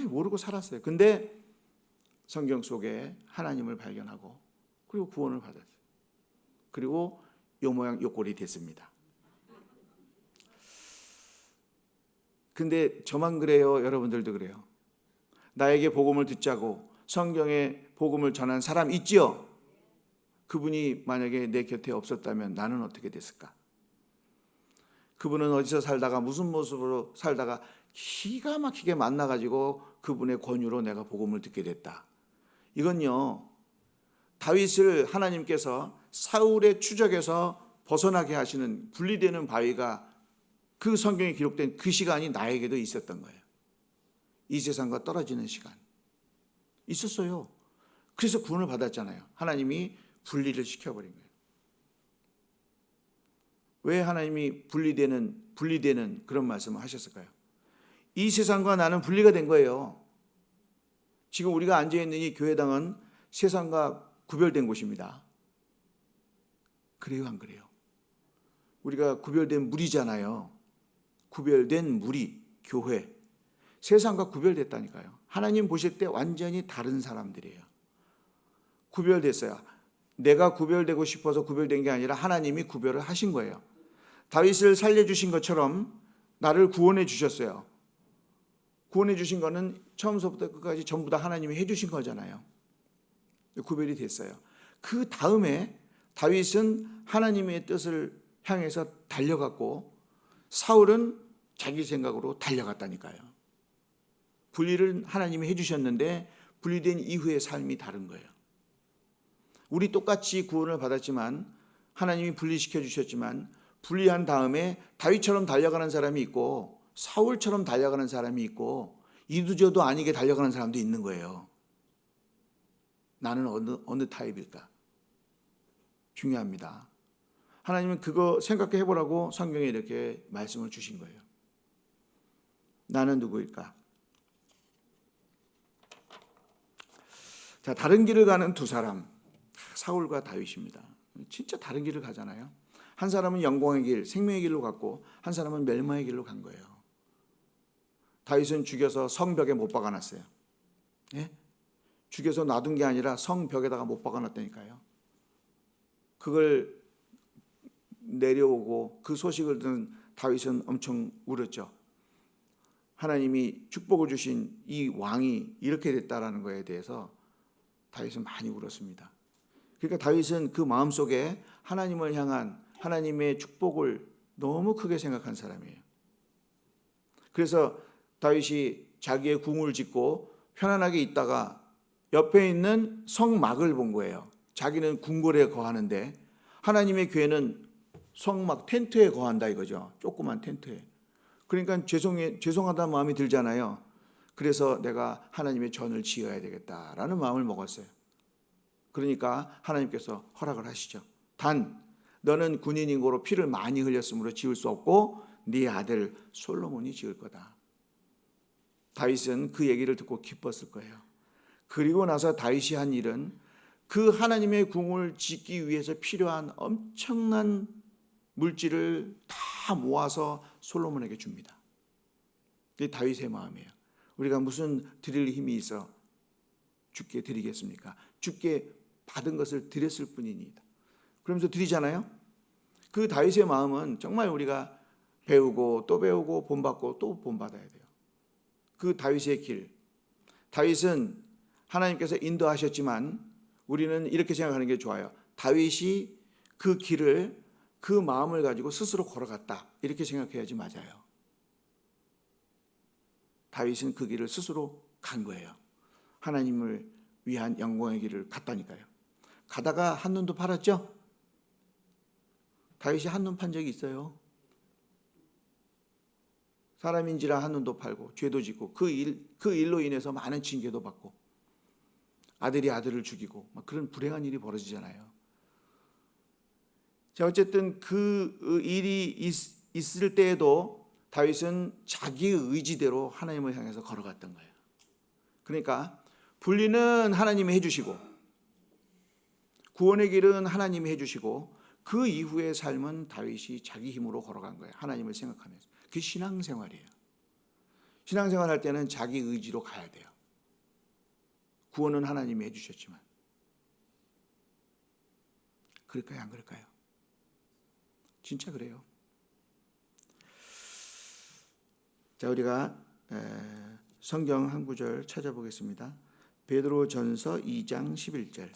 모르고 살았어요. 근데 성경 속에 하나님을 발견하고 그리고 구원을 받았어요. 그리고 요 모양 요 꼴이 됐습니다. 근데 저만 그래요? 여러분들도 그래요? 나에게 복음을 듣자고 성경에 복음을 전한 사람 있지요? 그분이 만약에 내 곁에 없었다면 나는 어떻게 됐을까? 그분은 어디서 살다가 무슨 모습으로 살다가 기가 막히게 만나가지고 그분의 권유로 내가 복음을 듣게 됐다. 이건요, 다윗을 하나님께서 사울의 추적에서 벗어나게 하시는 분리되는 바위가 그 성경에 기록된 그 시간이 나에게도 있었던 거예요. 이 세상과 떨어지는 시간 있었어요. 그래서 구원을 받았잖아요. 하나님이 분리를 시켜버린 거예요. 왜 하나님이 분리되는 그런 말씀을 하셨을까요? 이 세상과 나는 분리가 된 거예요. 지금 우리가 앉아있는 이 교회당은 세상과 구별된 곳입니다. 그래요, 안 그래요? 우리가 구별된 무리잖아요. 구별된 무리, 교회. 세상과 구별됐다니까요. 하나님 보실 때 완전히 다른 사람들이에요. 구별됐어요. 내가 구별되고 싶어서 구별된 게 아니라 하나님이 구별을 하신 거예요. 다윗을 살려주신 것처럼 나를 구원해 주셨어요. 구원해 주신 거는 처음부터 끝까지 전부 다 하나님이 해주신 거잖아요. 구별이 됐어요. 그 다음에 다윗은 하나님의 뜻을 향해서 달려갔고 사울은 자기 생각으로 달려갔다니까요. 분리를 하나님이 해주셨는데 분리된 이후의 삶이 다른 거예요. 우리 똑같이 구원을 받았지만 하나님이 분리시켜 주셨지만 분리한 다음에 다윗처럼 달려가는 사람이 있고 사울처럼 달려가는 사람이 있고 이도저도 아니게 달려가는 사람도 있는 거예요. 나는 어느 타입일까? 중요합니다. 하나님은 그거 생각해 보라고 성경에 이렇게 말씀을 주신 거예요. 나는 누구일까? 자, 다른 길을 가는 두 사람, 사울과 다윗입니다. 진짜 다른 길을 가잖아요. 한 사람은 영광의 길, 생명의 길로 갔고 한 사람은 멸망의 길로 간 거예요. 다윗은 죽여서 성벽에 못 박아놨어요. 예? 죽여서 놔둔 게 아니라 성벽에다가 못 박아놨다니까요. 그걸 내려오고 그 소식을 듣는 다윗은 엄청 울었죠. 하나님이 축복을 주신 이 왕이 이렇게 됐다라는 거에 대해서 다윗은 많이 울었습니다. 그러니까 다윗은 그 마음속에 하나님을 향한 하나님의 축복을 너무 크게 생각한 사람이에요. 그래서 다윗이 자기의 궁을 짓고 편안하게 있다가 옆에 있는 성막을 본 거예요. 자기는 궁궐에 거하는데 하나님의 교회는 성막 텐트에 거한다 이거죠. 조그만 텐트에. 그러니까 죄송하다는 마음이 들잖아요. 그래서 내가 하나님의 전을 지어야 되겠다라는 마음을 먹었어요. 그러니까 하나님께서 허락을 하시죠. 단 너는 군인인고로 피를 많이 흘렸으므로 지을 수 없고 네 아들 솔로몬이 지을 거다. 다윗은 그 얘기를 듣고 기뻤을 거예요. 그리고 나서 다윗이 한 일은 그 하나님의 궁을 짓기 위해서 필요한 엄청난 물질을 다 모아서 솔로몬에게 줍니다. 이게 다윗의 마음이에요. 우리가 무슨 드릴 힘이 있어 주께 드리겠습니까? 주께 받은 것을 드렸을 뿐이니이다. 그러면서 드리잖아요. 그 다윗의 마음은 정말 우리가 배우고 또 배우고 본받고 또 본받아야 돼요. 그 다윗의 길. 다윗은 하나님께서 인도하셨지만 우리는 이렇게 생각하는 게 좋아요. 다윗이 그 길을 그 마음을 가지고 스스로 걸어갔다. 이렇게 생각해야지 맞아요. 다윗은 그 길을 스스로 간 거예요. 하나님을 위한 영광의 길을 갔다니까요. 가다가 한눈도 팔았죠? 다윗이 한눈 판 적이 있어요. 사람인지라 한눈도 팔고 죄도 짓고 그 일로 인해서 많은 징계도 받고 아들이 아들을 죽이고 막 그런 불행한 일이 벌어지잖아요. 자, 어쨌든 그 일이 있을 때에도 다윗은 자기의 의지대로 하나님을 향해서 걸어갔던 거예요. 그러니까 분리는 하나님이 해주시고 구원의 길은 하나님이 해주시고 그 이후의 삶은 다윗이 자기 힘으로 걸어간 거예요. 하나님을 생각하면서. 그게 신앙생활이에요. 신앙생활 할 때는 자기 의지로 가야 돼요. 구원은 하나님이 해주셨지만. 그럴까요? 안 그럴까요? 진짜 그래요. 자, 우리가 성경 한 구절 찾아보겠습니다. 베드로전서 2장 11절.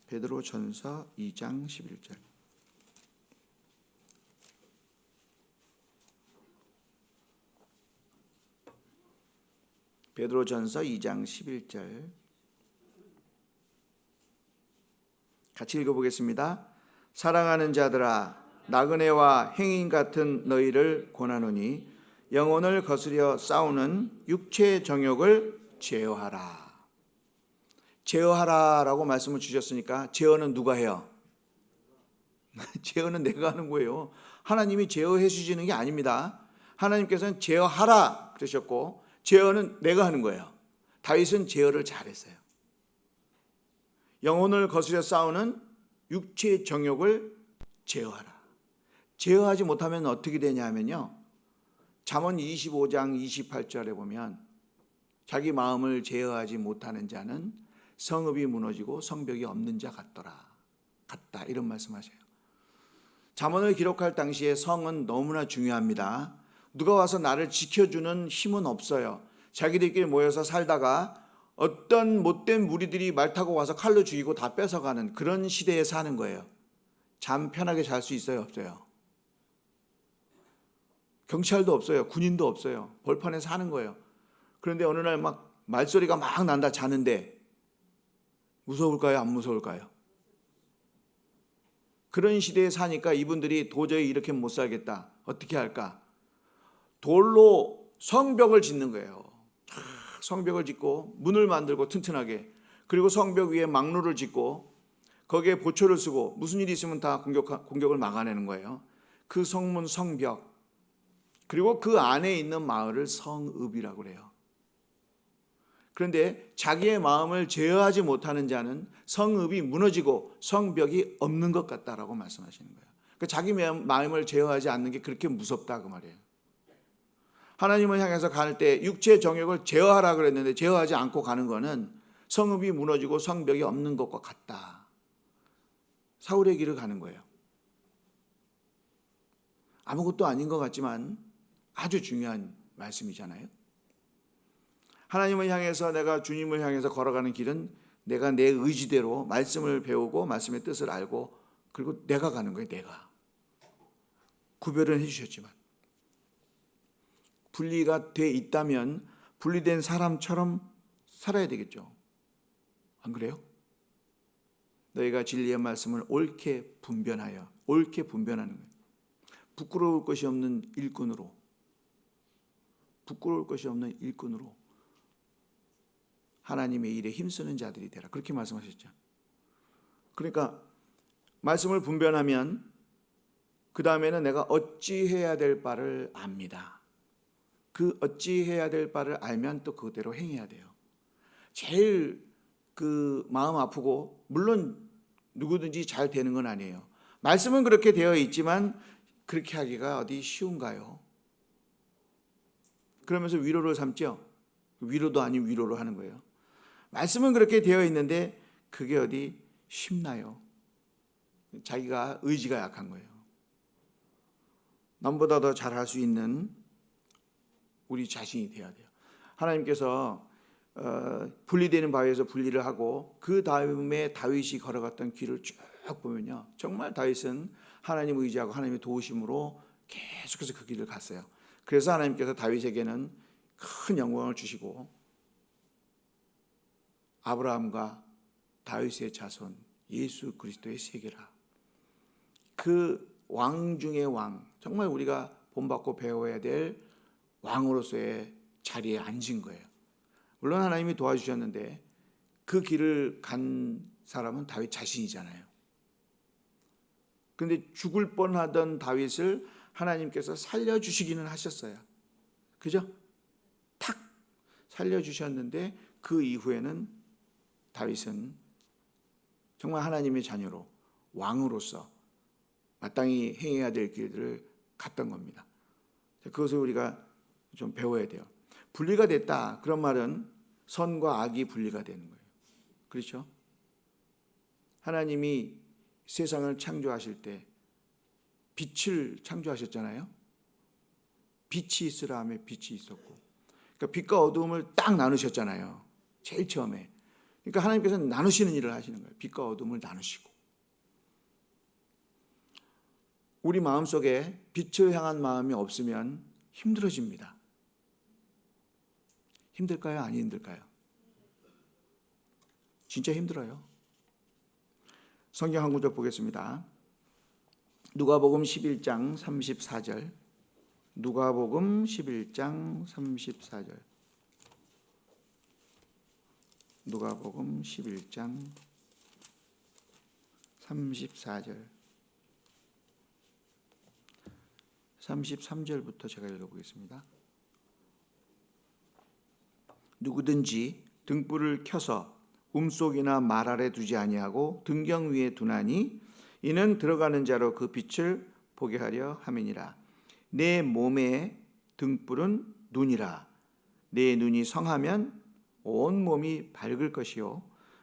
베드로전서 2장 11절. 베드로전서 2장 11절. 같이 읽어보겠습니다. 사랑하는 자들아, 나그네와 행인 같은 너희를 권하노니 영혼을 거스려 싸우는 육체의 정욕을 제어하라. 제어하라라고 말씀을 주셨으니까 제어는 누가 해요? 제어는 내가 하는 거예요. 하나님이 제어해 주시는 게 아닙니다. 하나님께서는 제어하라 그러셨고 제어는 내가 하는 거예요. 다윗은 제어를 잘했어요. 영혼을 거스려 싸우는 육체의 정욕을 제어하라. 제어하지 못하면 어떻게 되냐면요. 잠언 25장 28절에 보면 자기 마음을 제어하지 못하는 자는 성읍이 무너지고 성벽이 없는 자 같다 이런 말씀하셔요. 잠언을 기록할 당시에 성은 너무나 중요합니다. 누가 와서 나를 지켜주는 힘은 없어요. 자기들끼리 모여서 살다가 어떤 못된 무리들이 말 타고 와서 칼로 죽이고 다 뺏어가는 그런 시대에 사는 거예요. 잠 편하게 잘 수 있어요, 없어요? 경찰도 없어요. 군인도 없어요. 벌판에 사는 거예요. 그런데 어느 날 막 말소리가 막 난다 자는데 무서울까요? 안 무서울까요? 그런 시대에 사니까 이분들이 도저히 이렇게 못 살겠다. 어떻게 할까? 돌로 성벽을 짓는 거예요. 성벽을 짓고 문을 만들고 튼튼하게, 그리고 성벽 위에 망루를 짓고 거기에 보초를 쓰고 무슨 일이 있으면 다 공격을 막아내는 거예요. 그 성문 성벽, 그리고 그 안에 있는 마을을 성읍이라고 그래요. 그런데 자기의 마음을 제어하지 못하는 자는 성읍이 무너지고 성벽이 없는 것 같다라고 말씀하시는 거예요. 그러니까 자기 마음을 제어하지 않는 게 그렇게 무섭다 그 말이에요. 하나님을 향해서 갈 때 육체의 정욕을 제어하라 그랬는데 제어하지 않고 가는 거는 성읍이 무너지고 성벽이 없는 것과 같다. 사울의 길을 가는 거예요. 아무것도 아닌 것 같지만 아주 중요한 말씀이잖아요. 하나님을 향해서, 내가 주님을 향해서 걸어가는 길은 내가 내 의지대로 말씀을 배우고 말씀의 뜻을 알고, 그리고 내가 가는 거예요. 내가 구별을 해주셨지만 분리가 돼 있다면 분리된 사람처럼 살아야 되겠죠. 안 그래요? 너희가 진리의 말씀을 옳게 분별하는 거예요. 부끄러울 것이 없는 일꾼으로 하나님의 일에 힘쓰는 자들이 되라, 그렇게 말씀하셨죠. 그러니까 말씀을 분별하면 그 다음에는 내가 어찌해야 될 바를 압니다. 그 어찌해야 될 바를 알면 또 그대로 행해야 돼요. 제일 그 마음 아프고, 물론 누구든지 잘 되는 건 아니에요. 말씀은 그렇게 되어 있지만 그렇게 하기가 어디 쉬운가요? 그러면서 위로를 삼죠. 위로도 아닌 위로를 하는 거예요. 말씀은 그렇게 되어 있는데 그게 어디 쉽나요? 자기가 의지가 약한 거예요. 남보다 더 잘할 수 있는 우리 자신이 되어야 돼요. 하나님께서 분리되는 바위에서 분리를 하고 그 다음에 다윗이 걸어갔던 길을 쭉 보면요, 정말 다윗은 하나님 의지하고 하나님의 도우심으로 계속해서 그 길을 갔어요. 그래서 하나님께서 다윗에게는 큰 영광을 주시고 아브라함과 다윗의 자손 예수 그리스도의 세계라, 그 왕 중의 왕, 정말 우리가 본받고 배워야 될 왕으로서의 자리에 앉은 거예요. 물론 하나님이 도와주셨는데 그 길을 간 사람은 다윗 자신이잖아요. 그런데 죽을 뻔하던 다윗을 하나님께서 살려주시기는 하셨어요. 그죠? 탁 살려주셨는데 그 이후에는 다윗은 정말 하나님의 자녀로 왕으로서 마땅히 행해야 될 길들을 갔던 겁니다. 그것을 우리가 좀 배워야 돼요. 분리가 됐다, 그런 말은 선과 악이 분리가 되는 거예요. 그렇죠? 하나님이 세상을 창조하실 때 빛을 창조하셨잖아요. 빛이 있으라 하며 빛이 있었고, 그러니까 빛과 어두움을 딱 나누셨잖아요. 제일 처음에. 그러니까 하나님께서는 나누시는 일을 하시는 거예요. 빛과 어두움을 나누시고. 우리 마음속에 빛을 향한 마음이 없으면 힘들어집니다. 힘들까요? 안 힘들까요? 진짜 힘들어요. 성경 한 구절 보겠습니다. 누가복음 11장 34절. 누가복음 11장 34절. 누가복음 11장 34절 33절부터 제가 읽어보겠습니다. 누구든지 등불을 켜서 움속이나 말 아래 두지 아니하고 등경 위에 두나니 이는 들어가는 자로 그 빛을 보게 하려 함이니라. 내 몸의 등불은 눈이라. 내 눈이 성하면 온 몸이 밝을 것이요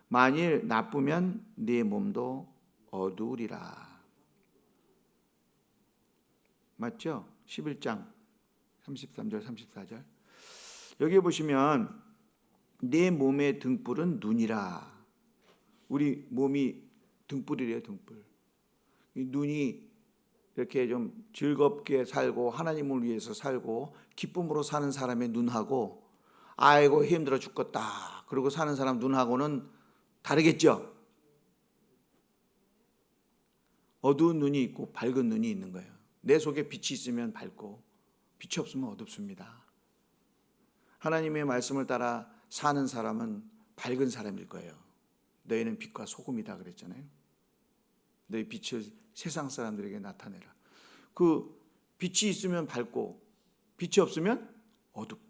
만일 나쁘면 네 몸도 어두우리라. 맞죠? 11장 33절 34절 여기 보시면 내 몸의 등불은 눈이라. 우리 몸이 등불이래요. 등불. 이 눈이 이렇게 좀 즐겁게 살고 하나님을 위해서 살고 기쁨으로 사는 사람의 눈하고 아이고 힘들어 죽겠다 그러고 사는 사람 눈하고는 다르겠죠. 어두운 눈이 있고 밝은 눈이 있는 거예요. 내 속에 빛이 있으면 밝고 빛이 없으면 어둡습니다. 하나님의 말씀을 따라 사는 사람은 밝은 사람일 거예요. 너희는 빛과 소금이다 그랬잖아요. 너희 빛을 세상 사람들에게 나타내라. 그 빛이 있으면 밝고 빛이 없으면 어둡고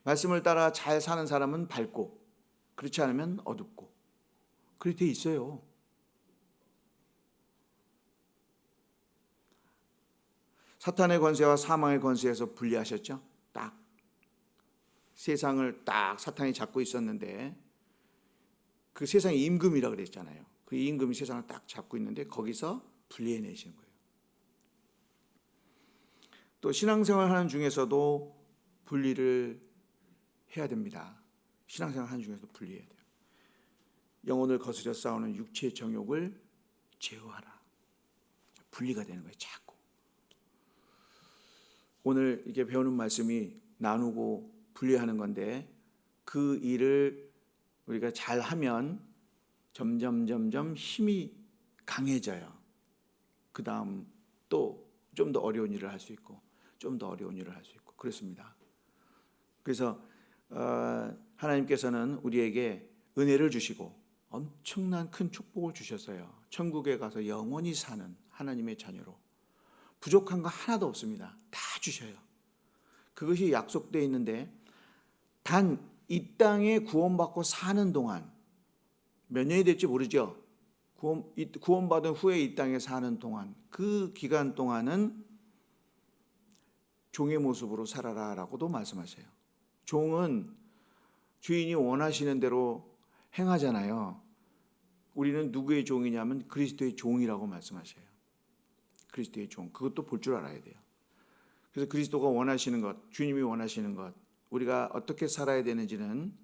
말씀을 따라 잘 사는 사람은 밝고 그렇지 않으면 어둡고 그렇게 돼 있어요. 사탄의 권세와 사망의 권세에서 분리하셨죠. 딱 세상을 딱 사탄이 잡고 있었는데 그 세상의 임금이라 그랬잖아요. 그 임금이 세상을 딱 잡고 있는데 거기서 분리해내신 거예요. 또 신앙생활 하는 중에서도 분리를 해야 됩니다. 신앙생활 하는 중에서도 분리해야 돼요. 영혼을 거스려 싸우는 육체의 정욕을 제어하라. 분리가 되는 거예요. 자꾸. 오늘 이렇게 배우는 말씀이 나누고 분리하는 건데 그 일을 우리가 잘하면 점점 힘이 강해져요. 그 다음 또 좀 더 어려운 일을 할 수 있고 좀 더 어려운 일을 할 수 있고 그렇습니다. 그래서 하나님께서는 우리에게 은혜를 주시고 엄청난 큰 축복을 주셨어요. 천국에 가서 영원히 사는 하나님의 자녀로 부족한 거 하나도 없습니다. 다 주셔요. 그것이 약속되어 있는데 단 이 땅에 구원받고 사는 동안 몇 년이 될지 모르죠. 구원받은 후에 이 땅에 사는 동안 그 기간 동안은 종의 모습으로 살아라라고도 말씀하세요. 종은 주인이 원하시는 대로 행하잖아요. 우리는 누구의 종이냐면 그리스도의 종이라고 말씀하셔요. 그리스도의 종. 그것도 볼 줄 알아야 돼요. 그래서 그리스도가 원하시는 것, 주님이 원하시는 것, 우리가 어떻게 살아야 되는지는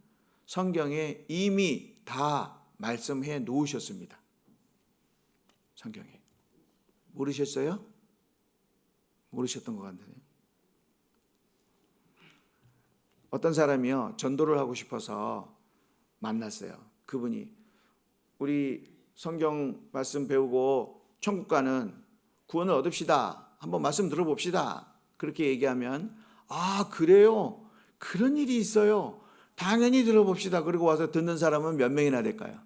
성경에 이미 다 말씀해 놓으셨습니다. 성경에. 모르셨어요? 모르셨던 것 같네요. 어떤 사람이요, 전도를 하고 싶어서 만났어요. 그분이 우리 성경 말씀 배우고 천국 가는 구원을 얻읍시다. 한번 말씀 들어봅시다. 그렇게 얘기하면 아 그래요? 그런 일이 있어요. 당연히 들어봅시다. 그리고 와서 듣는 사람은 몇 명이나 될까요?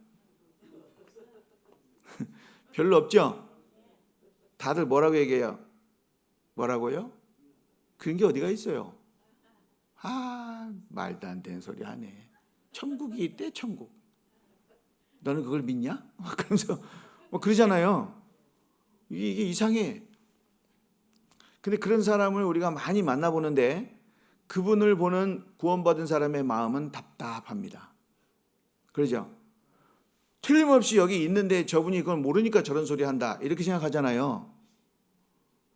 별로 없죠? 다들 뭐라고 얘기해요? 뭐라고요? 그런 게 어디가 있어요? 아 말도 안 되는 소리 하네. 천국이 있대. 천국. 너는 그걸 믿냐? 그러면서 뭐 그러잖아요. 이게 이상해. 근데 그런 사람을 우리가 많이 만나보는데 그분을 보는 구원받은 사람의 마음은 답답합니다. 그러죠? 틀림없이 여기 있는데 저분이 그걸 모르니까 저런 소리 한다 이렇게 생각하잖아요.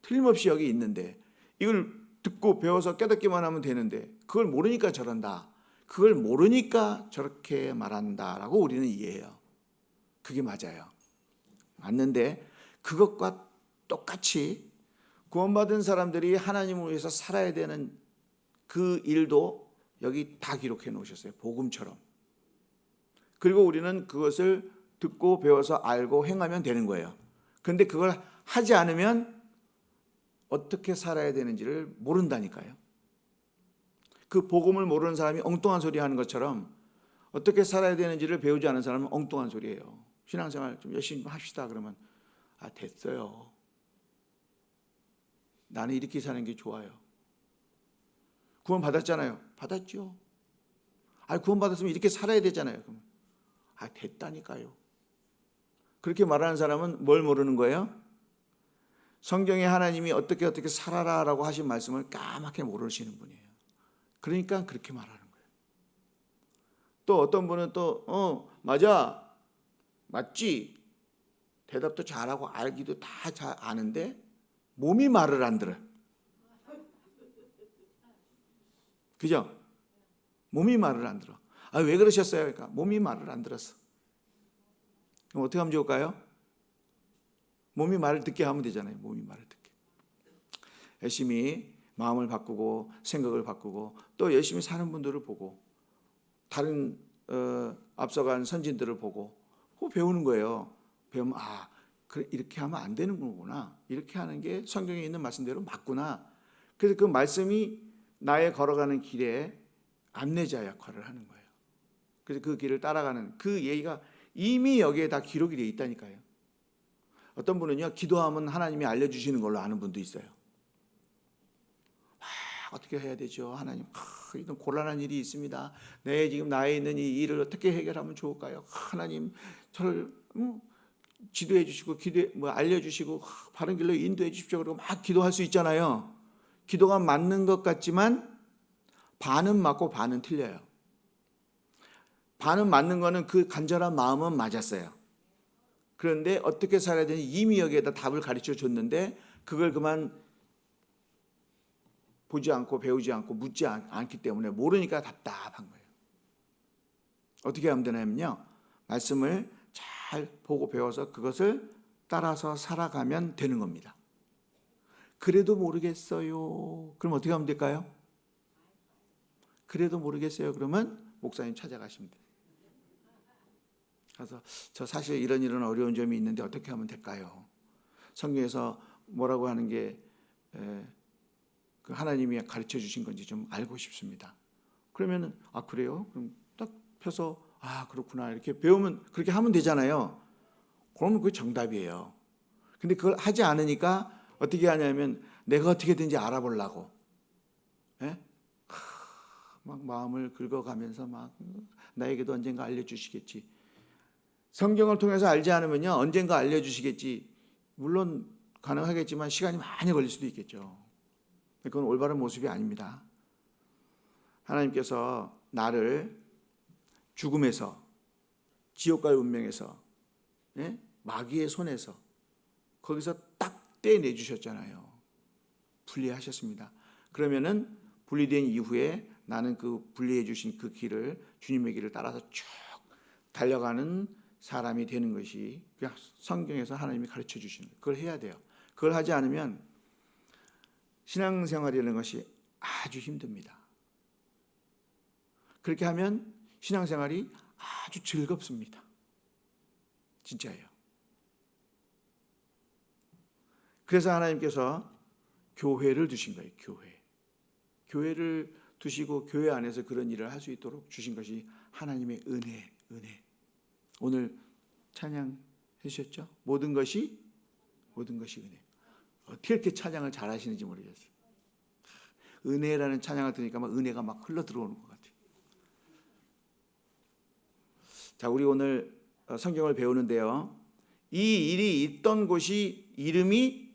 틀림없이 여기 있는데 이걸 듣고 배워서 깨닫기만 하면 되는데 그걸 모르니까 저런다. 그걸 모르니까 저렇게 말한다라고 우리는 이해해요. 그게 맞아요. 맞는데 그것과 똑같이 구원받은 사람들이 하나님을 위해서 살아야 되는 그 일도 여기 다 기록해 놓으셨어요. 복음처럼. 그리고 우리는 그것을 듣고 배워서 알고 행하면 되는 거예요. 그런데 그걸 하지 않으면 어떻게 살아야 되는지를 모른다니까요. 그 복음을 모르는 사람이 엉뚱한 소리 하는 것처럼 어떻게 살아야 되는지를 배우지 않은 사람은 엉뚱한 소리예요. 신앙생활 좀 열심히 합시다 그러면 됐어요. 나는 이렇게 사는 게 좋아요. 구원 받았잖아요. 받았죠. 구원 받았으면 이렇게 살아야 되잖아요. 그러면 됐다니까요. 그렇게 말하는 사람은 뭘 모르는 거예요? 성경에 하나님이 어떻게 살아라라고 하신 말씀을 까맣게 모르시는 분이에요. 그러니까 그렇게 말하는 거예요. 또 어떤 분은 또 맞아, 맞지, 대답도 잘하고 알기도 다 잘 아는데 몸이 말을 안 들어요. 그죠? 몸이 말을 안 들어. 왜 그러셨어요? 그러니까 몸이 말을 안 들었어. 그럼 어떻게 하면 좋을까요? 몸이 말을 듣게 하면 되잖아요. 몸이 말을 듣게. 열심히 마음을 바꾸고 생각을 바꾸고 또 열심히 사는 분들을 보고 다른 앞서간 선진들을 보고 배우는 거예요. 배우면 그래, 이렇게 하면 안 되는 거구나. 이렇게 하는 게 성경에 있는 말씀대로 맞구나. 그래서 그 말씀이 나의 걸어가는 길에 안내자 역할을 하는 거예요. 그래서 그 길을 따라가는 그 얘기가 이미 여기에 다 기록이 되어 있다니까요. 어떤 분은요, 기도하면 하나님이 알려주시는 걸로 아는 분도 있어요. 어떻게 해야 되죠? 하나님, 이런 곤란한 일이 있습니다. 지금 나에 있는 이 일을 어떻게 해결하면 좋을까요? 하나님, 저를 지도해 주시고 알려주시고 바른 길로 인도해 주십시오. 그러고 막 기도할 수 있잖아요. 기도가 맞는 것 같지만 반은 맞고 반은 틀려요. 반은 맞는 거는 그 간절한 마음은 맞았어요. 그런데 어떻게 살아야 되는지 이미 여기에다 답을 가르쳐 줬는데 그걸 그만 보지 않고 배우지 않고 묻지 않기 때문에 모르니까 답답한 거예요. 어떻게 하면 되냐면요, 말씀을 잘 보고 배워서 그것을 따라서 살아가면 되는 겁니다. 그래도 모르겠어요. 그럼 어떻게 하면 될까요? 그래도 모르겠어요. 그러면 목사님 찾아가시면 돼요. 그래서 저 사실 이런 어려운 점이 있는데 어떻게 하면 될까요? 성경에서 뭐라고 하는 게 그 하나님이 가르쳐 주신 건지 좀 알고 싶습니다. 그러면은 그래요? 그럼 딱 펴서 그렇구나 이렇게 배우면 그렇게 하면 되잖아요. 그러면 그게 정답이에요. 근데 그걸 하지 않으니까 어떻게 하냐면 내가 어떻게든지 알아보려고 막 마음을 긁어가면서 막 나에게도 언젠가 알려주시겠지. 성경을 통해서 알지 않으면요, 언젠가 알려주시겠지. 물론 가능하겠지만 시간이 많이 걸릴 수도 있겠죠. 그건 올바른 모습이 아닙니다. 하나님께서 나를 죽음에서, 지옥과의 운명에서, 마귀의 손에서 거기서 딱 떼내 주셨잖아요. 분리하셨습니다. 그러면은 분리된 이후에 나는 그 분리해 주신 그 길을, 주님의 길을 따라서 쭉 달려가는 사람이 되는 것이 그냥 성경에서 하나님이 가르쳐 주시는 거예요. 그걸 해야 돼요. 그걸 하지 않으면 신앙생활이라는 것이 아주 힘듭니다. 그렇게 하면 신앙생활이 아주 즐겁습니다. 진짜예요. 그래서 하나님께서 교회를 두신 거예요. 교회를 두시고 교회 안에서 그런 일을 할 수 있도록 주신 것이 하나님의 은혜. 오늘 찬양 해주셨죠? 모든 것이 은혜. 어떻게 이렇게 찬양을 잘 하시는지 모르겠어요. 은혜라는 찬양을 들으니까 막 은혜가 막 흘러 들어오는 것 같아요. 자, 우리 오늘 성경을 배우는데요, 이 일이 있던 곳이 이름이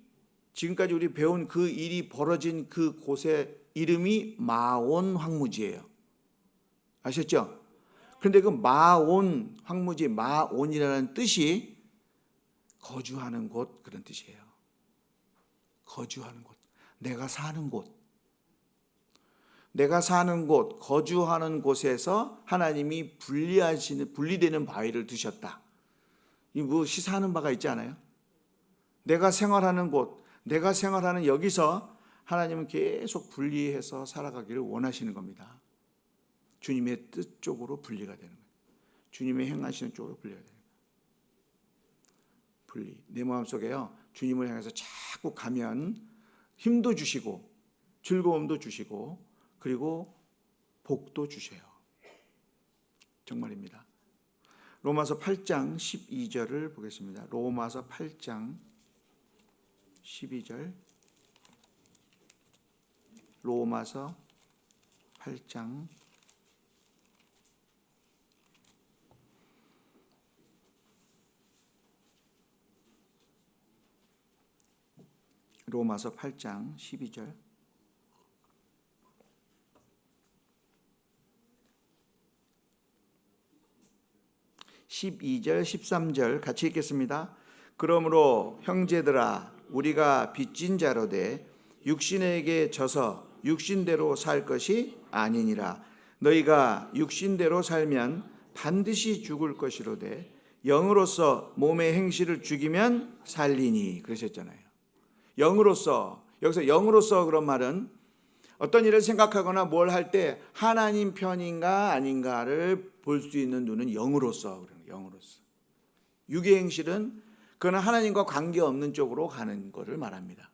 지금까지 우리 배운 그 일이 벌어진 그 곳의 이름이 마온 황무지예요. 아셨죠? 그런데 그 마온 황무지, 마온이라는 뜻이 거주하는 곳, 그런 뜻이에요. 거주하는 곳, 내가 사는 곳. 내가 사는 곳, 거주하는 곳에서 하나님이 분리되는 바위를 두셨다. 이 뭐 시사하는 바가 있지 않아요? 내가 생활하는 곳, 내가 생활하는 여기서 하나님은 계속 분리해서 살아가기를 원하시는 겁니다. 주님의 뜻 쪽으로 분리가 되는 거예요. 주님의 행하시는 쪽으로 분리가 되는 거예요. 분리. 내 마음속에요, 주님을 향해서 자꾸 가면 힘도 주시고 즐거움도 주시고 그리고 복도 주셔요. 정말입니다. 로마서 8장 12절을 보겠습니다. 로마서 8장 12절. 로마서 8장 12절. 12절, 13절 같이 읽겠습니다. 그러므로 형제들아 우리가 빚진 자로되 육신에게 져서 육신대로 살 것이 아니니라. 너희가 육신대로 살면 반드시 죽을 것이로되 영으로서 몸의 행실을 죽이면 살리니 그러셨잖아요. 영으로서, 여기서 영으로서 그런 말은 어떤 일을 생각하거나 뭘 할 때 하나님 편인가 아닌가를 볼 수 있는 눈은 영으로서 그러는 거예요. 영으로서. 육의 행실은 그는 하나님과 관계없는 쪽으로 가는 것을 말합니다.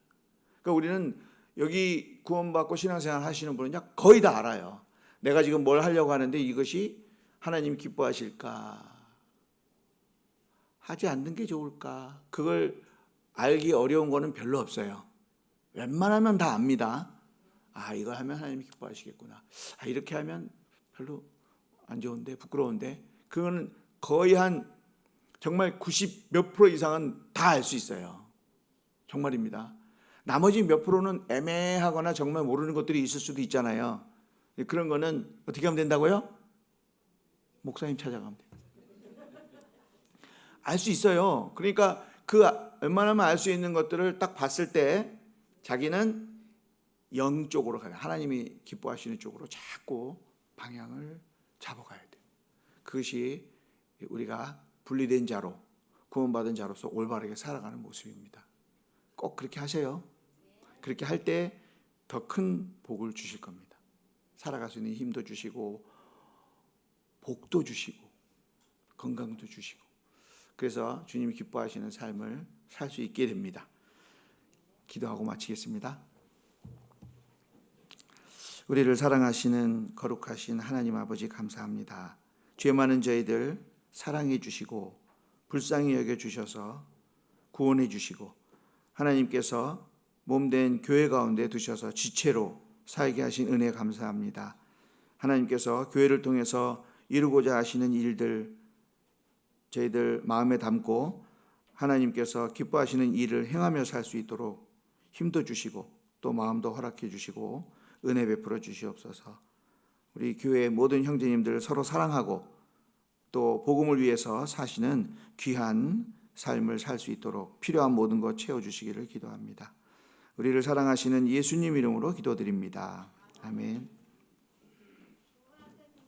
그러니까 우리는 여기 구원받고 신앙생활 하시는 분은 거의 다 알아요. 내가 지금 뭘 하려고 하는데 이것이 하나님 기뻐하실까? 하지 않는 게 좋을까? 그걸 알기 어려운 거는 별로 없어요. 웬만하면 다 압니다. 이거 하면 하나님이 기뻐하시겠구나. 이렇게 하면 별로 안 좋은데, 부끄러운데. 그거는 거의 한 정말 90 몇 프로 이상은 다 알 수 있어요. 정말입니다. 나머지 몇 프로는 애매하거나 정말 모르는 것들이 있을 수도 있잖아요. 그런 거는 어떻게 하면 된다고요? 목사님 찾아가면 돼요. 알 수 있어요. 그러니까 그 웬만하면 알 수 있는 것들을 딱 봤을 때 자기는 영 쪽으로 가요. 하나님이 기뻐하시는 쪽으로 자꾸 방향을 잡아가야 돼요. 그것이 우리가 분리된 자로, 구원받은 자로서 올바르게 살아가는 모습입니다. 꼭 그렇게 하세요. 그렇게 할 때 더 큰 복을 주실 겁니다. 살아갈 수 있는 힘도 주시고 복도 주시고 건강도 주시고, 그래서 주님이 기뻐하시는 삶을 살 수 있게 됩니다. 기도하고 마치겠습니다. 우리를 사랑하시는 거룩하신 하나님 아버지 감사합니다. 죄 많은 저희들 사랑해 주시고 불쌍히 여겨 주셔서 구원해 주시고 하나님께서 몸된 교회 가운데 두셔서 지체로 살게 하신 은혜 감사합니다. 하나님께서 교회를 통해서 이루고자 하시는 일들 저희들 마음에 담고 하나님께서 기뻐하시는 일을 행하며 살 수 있도록 힘도 주시고 또 마음도 허락해 주시고 은혜 베풀어 주시옵소서. 우리 교회의 모든 형제님들 서로 사랑하고 또 복음을 위해서 사시는 귀한 삶을 살 수 있도록 필요한 모든 것 채워주시기를 기도합니다. 우리를 사랑하시는 예수님 이름으로 기도드립니다. 아멘.